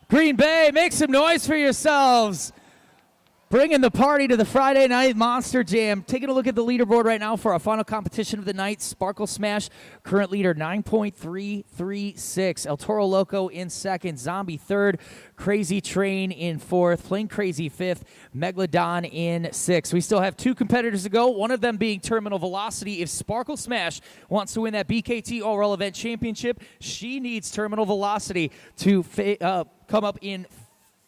Green Bay, make some noise for yourselves. Bringing the party to the Friday Night Monster Jam. Taking a look at the leaderboard right now for our final competition of the night. Sparkle Smash, current leader 9.336. El Toro Loco in second. Zombie third. Crazy Train in fourth. Plain Crazy fifth. Megalodon in sixth. We still have 2 competitors to go, one of them being Terminal Velocity. If Sparkle Smash wants to win that BKT Overall Event Championship, she needs Terminal Velocity to come up in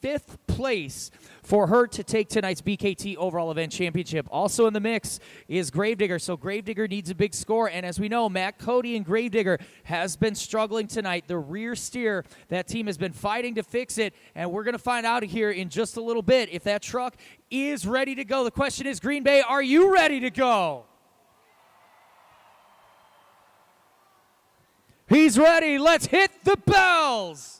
5th place for her to take tonight's BKT Overall Event Championship. Also in the mix is Gravedigger, so Gravedigger needs a big score, and as we know, Matt Cody and Gravedigger has been struggling tonight. The rear steer, that team has been fighting to fix it, and we're going to find out here in just a little bit if that truck is ready to go. The question is, Green Bay, are you ready to go? He's ready. Let's hit the bells.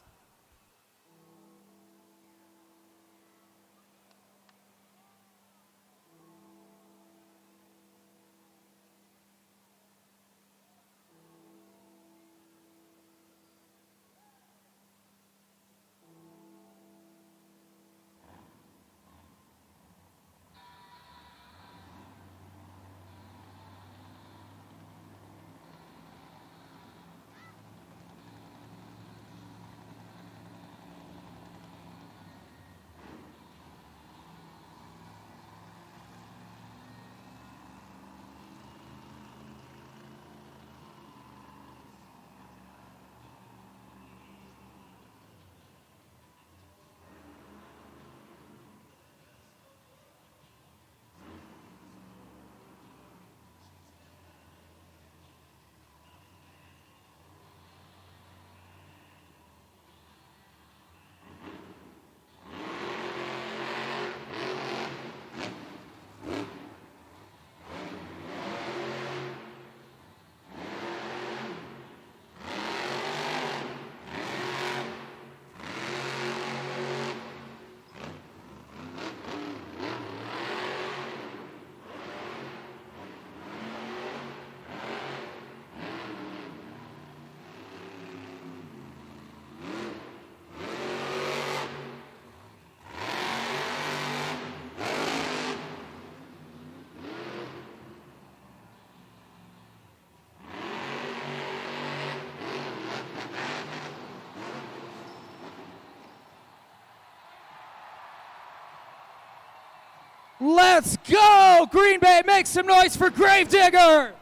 Let's go! Green Bay, make some noise for Gravedigger!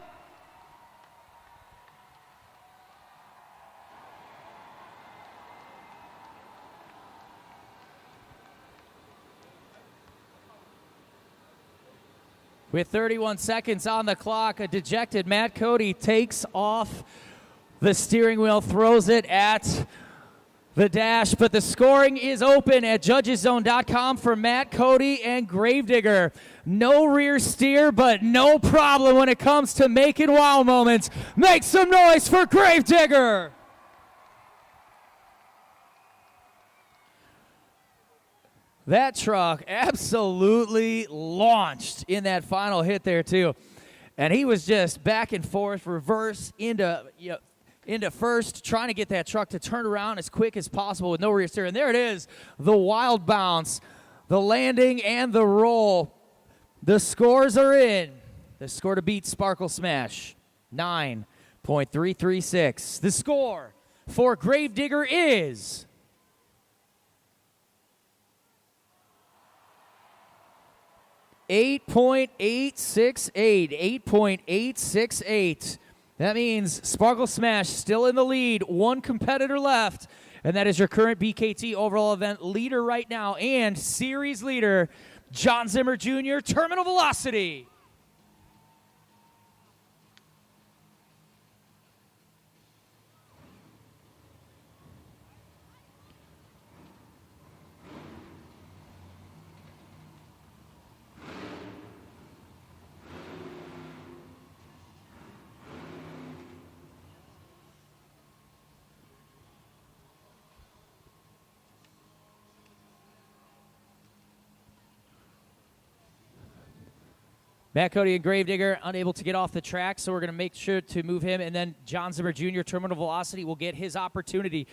With 31 seconds on the clock, a dejected Matt Cody takes off the steering wheel, throws it at the dash, but the scoring is open at judgeszone.com for Matt Cody and Gravedigger. No rear steer, but no problem when it comes to making wow moments. Make some noise for Gravedigger! That truck absolutely launched in that final hit there, too. And he was just back and forth, reverse into first, trying to get that truck to turn around as quick as possible with no rear steer. And there it is, the wild bounce, the landing, and the roll. The scores are in. The score to beat Sparkle Smash, 9.336. The score for Gravedigger is 8.868. 8.868. That means Sparkle Smash still in the lead. One competitor left, and that is your current BKT Overall Event leader right now and series leader, John Zimmer Jr., Terminal Velocity. Matt Cody and Gravedigger unable to get off the track, so we're going to make sure to move him, and then John Zimmer Jr., Terminal Velocity, will get his opportunity.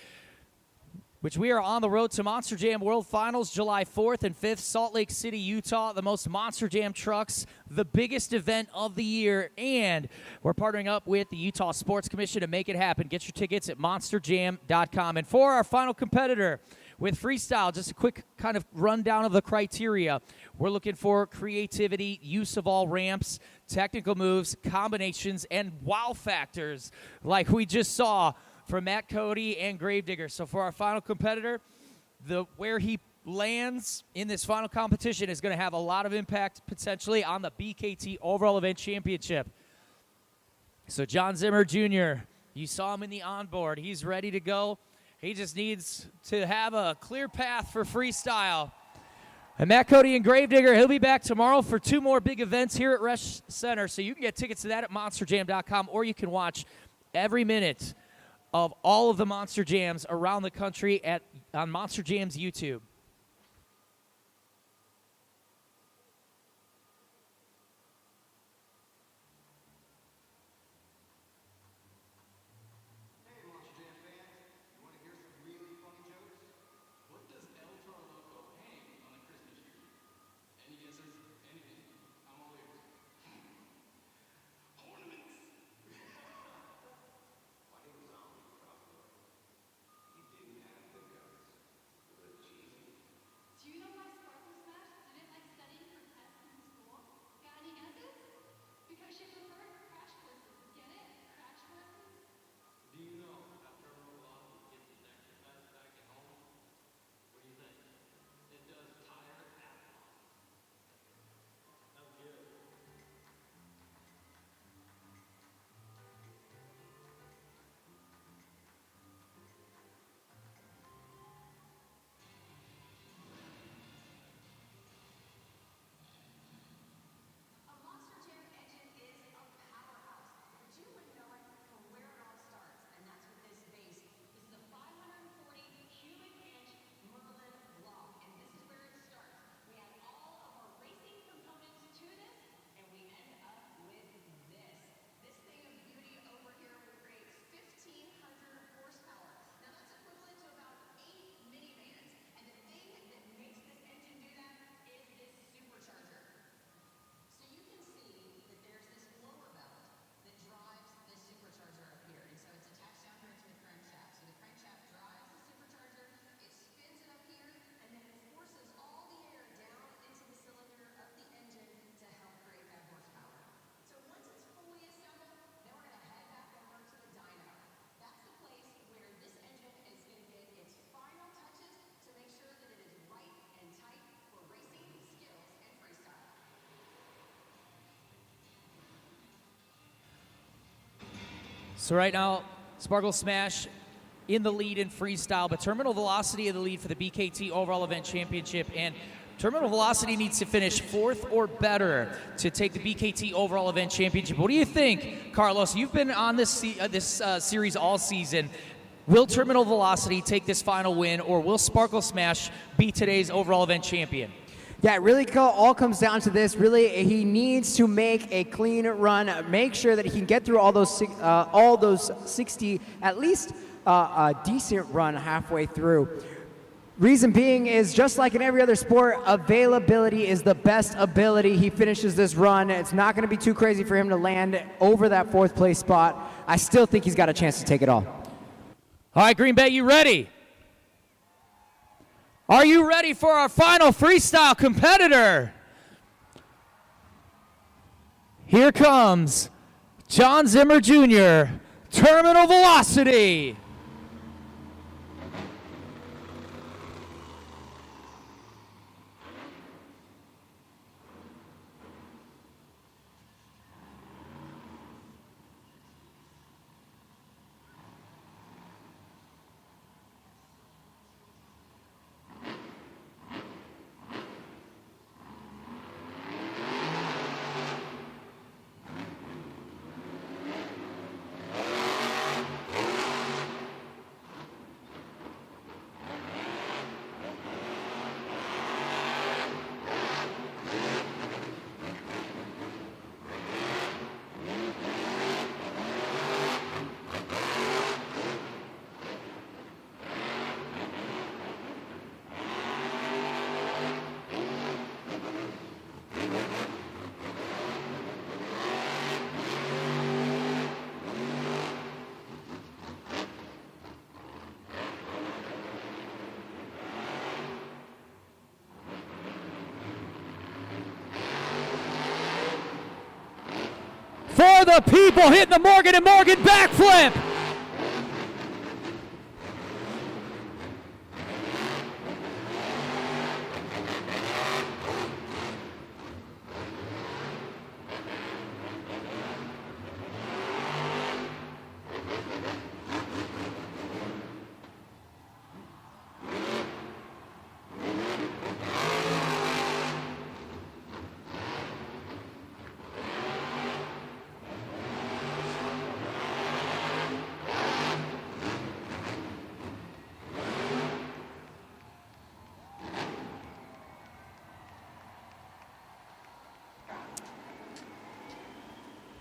which we are on the road to Monster Jam World Finals July 4th and 5th, Salt Lake City, Utah, the most Monster Jam trucks, the biggest event of the year, and we're partnering up with the Utah Sports Commission to make it happen. Get your tickets at monsterjam.com. And for our final competitor with Freestyle, just a quick kind of rundown of the criteria. We're looking for creativity, use of all ramps, technical moves, combinations, and wow factors like we just saw from Matt Cody and Gravedigger. So for our final competitor, where he lands in this final competition is going to have a lot of impact potentially on the BKT Overall Event Championship. So John Zimmer Jr., you saw him in the onboard. He's ready to go. He just needs to have a clear path for Freestyle. And Matt Cody and Gravedigger, he'll be back tomorrow for 2 more big events here at Resch Center. So you can get tickets to that at monsterjam.com, or you can watch every minute of all of the Monster Jams around the country on Monster Jams YouTube. Hey, Monster Jam fans, you want to hear some really funny jokes? What does Toro Loco hang on a Christmas tree? Any guesses? Anything? I'm all ears. Ornaments. Funny zombie crossbow. He didn't have the guts. But cheesy. Do you know why Sparkle Smash didn't like studying for tests in school? Got any guesses? Because she preferred crash courses. Get it? Crash courses? Do you know how Toro Loco gets his exercise back at home? What do you think? It does tire athlon. That was good. A Monster Jam engine is a powerhouse, but you wouldn't know it from where it all starts, and that's with this base. This is a 540 cubic inch Merlin block, and this is where it starts. We add all of our racing components to this, and we end up with this. This thing of beauty over here will create 1,500 horsepower. Now that's equivalent to about 8 minivans, and the thing that makes this engine do that is this supercharger. So you can see that there's this blower belt that drives this supercharger up here. And so it's attached down here to the crankshaft. So the crankshaft drives the supercharger, it spins it up here, and then it forces all the air down into the cylinder of the engine to help create that horsepower. So once it's fully assembled, then we're going to head back over to the dyno. That's the place where this engine is going to get its final touches to make sure that it is right and tight for racing, skills, and freestyle. So right now, Sparkle Smash in the lead in Freestyle, but Terminal Velocity in the lead for the BKT Overall Event Championship. And Terminal Velocity needs to finish 4th or better to take the BKT Overall Event Championship. What do you think, Carlos? You've been on this series all season. Will Terminal Velocity take this final win, or will Sparkle Smash be today's Overall Event Champion? Yeah, it really all comes down to this. Really, he needs to make a clean run, make sure that he can get through all those 60, at least a decent run halfway through. Reason being is, just like in every other sport, availability is the best ability. He finishes this run. It's not going to be too crazy for him to land over that 4th place spot. I still think he's got a chance to take it all. All right, Green Bay, you ready? Are you ready for our final freestyle competitor? Here comes John Zimmer Jr., Terminal Velocity. for the people, hitting the Morgan and Morgan backflip.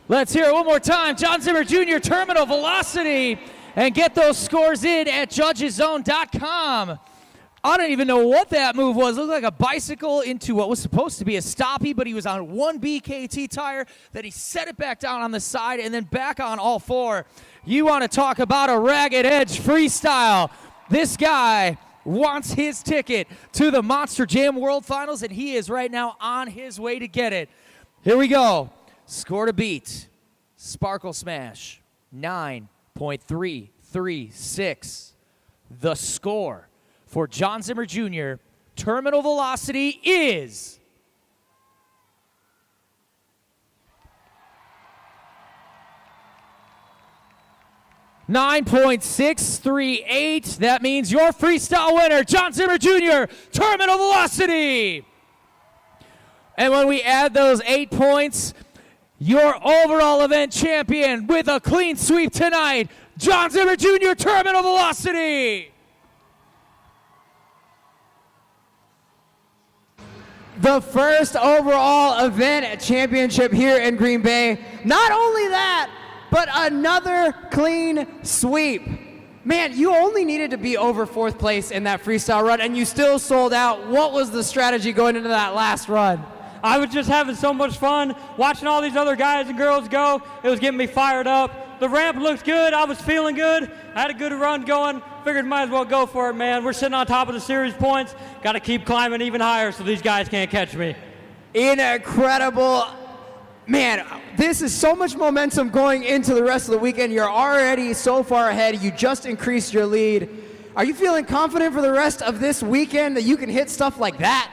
Let's hear it one more time. John Zimmer Jr. terminal velocity, and get those scores in at judgeszone.com. I don't even know what that move was. It looked like a bicycle into what was supposed to be a stoppie, but he was on one BKT tire. Then he set it back down on the side and then back on all four. You want to talk about a ragged edge freestyle. This guy wants his ticket to the Monster Jam World Finals, and he is right now on his way to get it. Here we go. Score to beat. Sparkle Smash, 9.336. The score for John Zimmer Jr. Terminal velocity is 9.638. That means your freestyle winner, John Zimmer Jr., terminal velocity. And when we add those 8 points, your overall event champion with a clean sweep tonight, John Zimmer Jr., terminal velocity. The first overall event championship here in Green Bay. Not only that, but another clean sweep. Man, you only needed to be over 4th place in that freestyle run, and you still sold out. What was the strategy going into that last run? I was just having so much fun watching all these other guys and girls go. It was getting me fired up. The ramp looked good. I was feeling good. I had a good run going. Figured might as well go for it, man. We're sitting on top of the series points. Got to keep climbing even higher so these guys can't catch me. Incredible. Man, this is so much momentum going into the rest of the weekend. You're already so far ahead. You just increased your lead. Are you feeling confident for the rest of this weekend that you can hit stuff like that?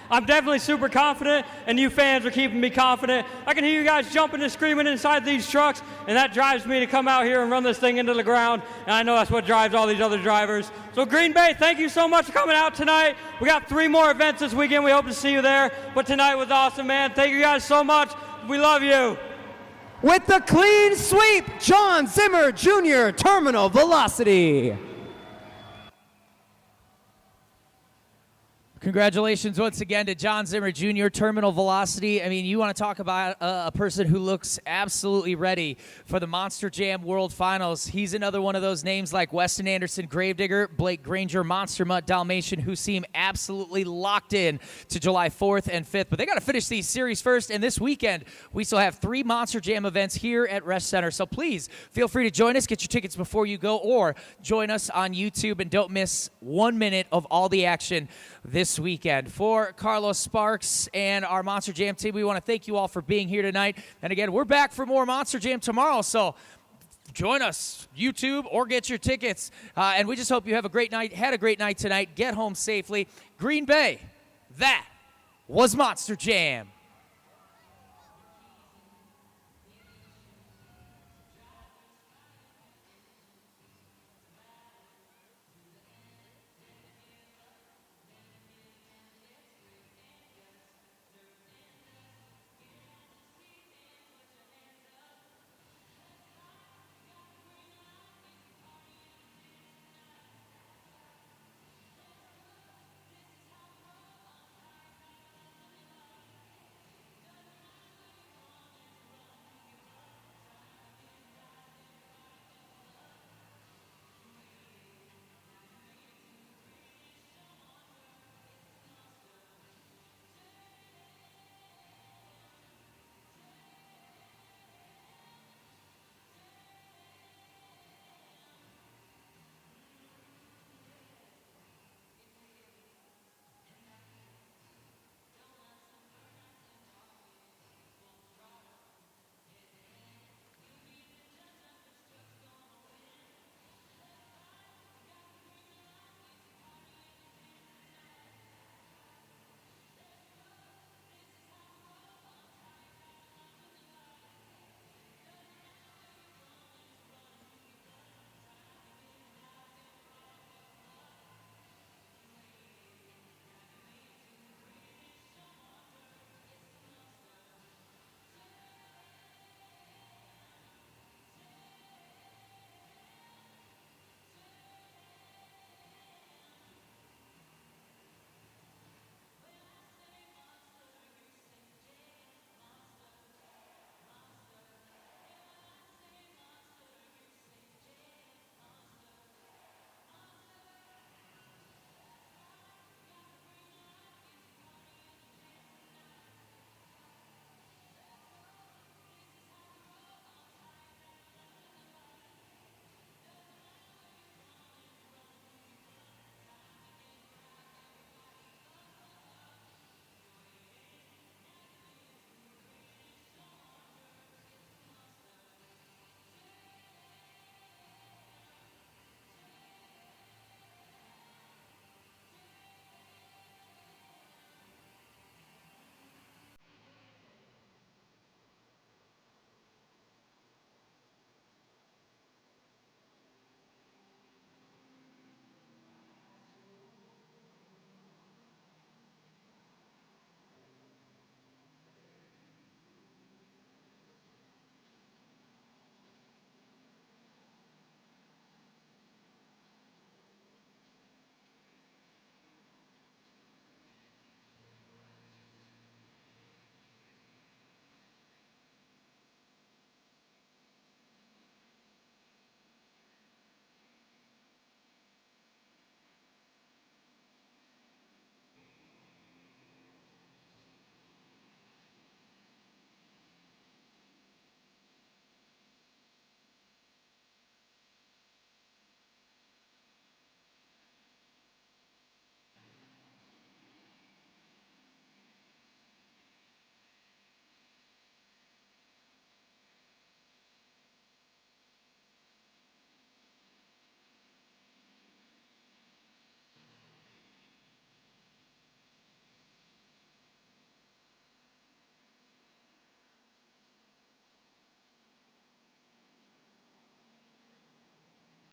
I'm definitely super confident, and you fans are keeping me confident. I can hear you guys jumping and screaming inside these trucks, and that drives me to come out here and run this thing into the ground, and I know that's what drives all these other drivers. So Green Bay, thank you so much for coming out tonight. We got 3 more events this weekend. We hope to see you there, but tonight was awesome, man. Thank you guys so much. We love you. With the clean sweep, John Zimmer Jr., terminal velocity. Congratulations once again to John Zimmer Jr., terminal velocity. I mean, you want to talk about a person who looks absolutely ready for the Monster Jam World Finals. He's another one of those names like Weston Anderson, Gravedigger, Blake Granger, Monster Mutt, Dalmatian, who seem absolutely locked in to July 4th and 5th. But they got to finish these series first, and this weekend we still have 3 Monster Jam events here at Rest Center. So please feel free to join us, get your tickets before you go, or join us on YouTube, and don't miss 1 minute of all the action this weekend. For Carlos Sparks and our Monster Jam team, we want to thank you all for being here tonight. And again, we're back for more Monster Jam tomorrow, so join us, YouTube, or get your tickets. And we just hope you have a great night, had a great night tonight, get home safely. Green Bay, that was Monster Jam.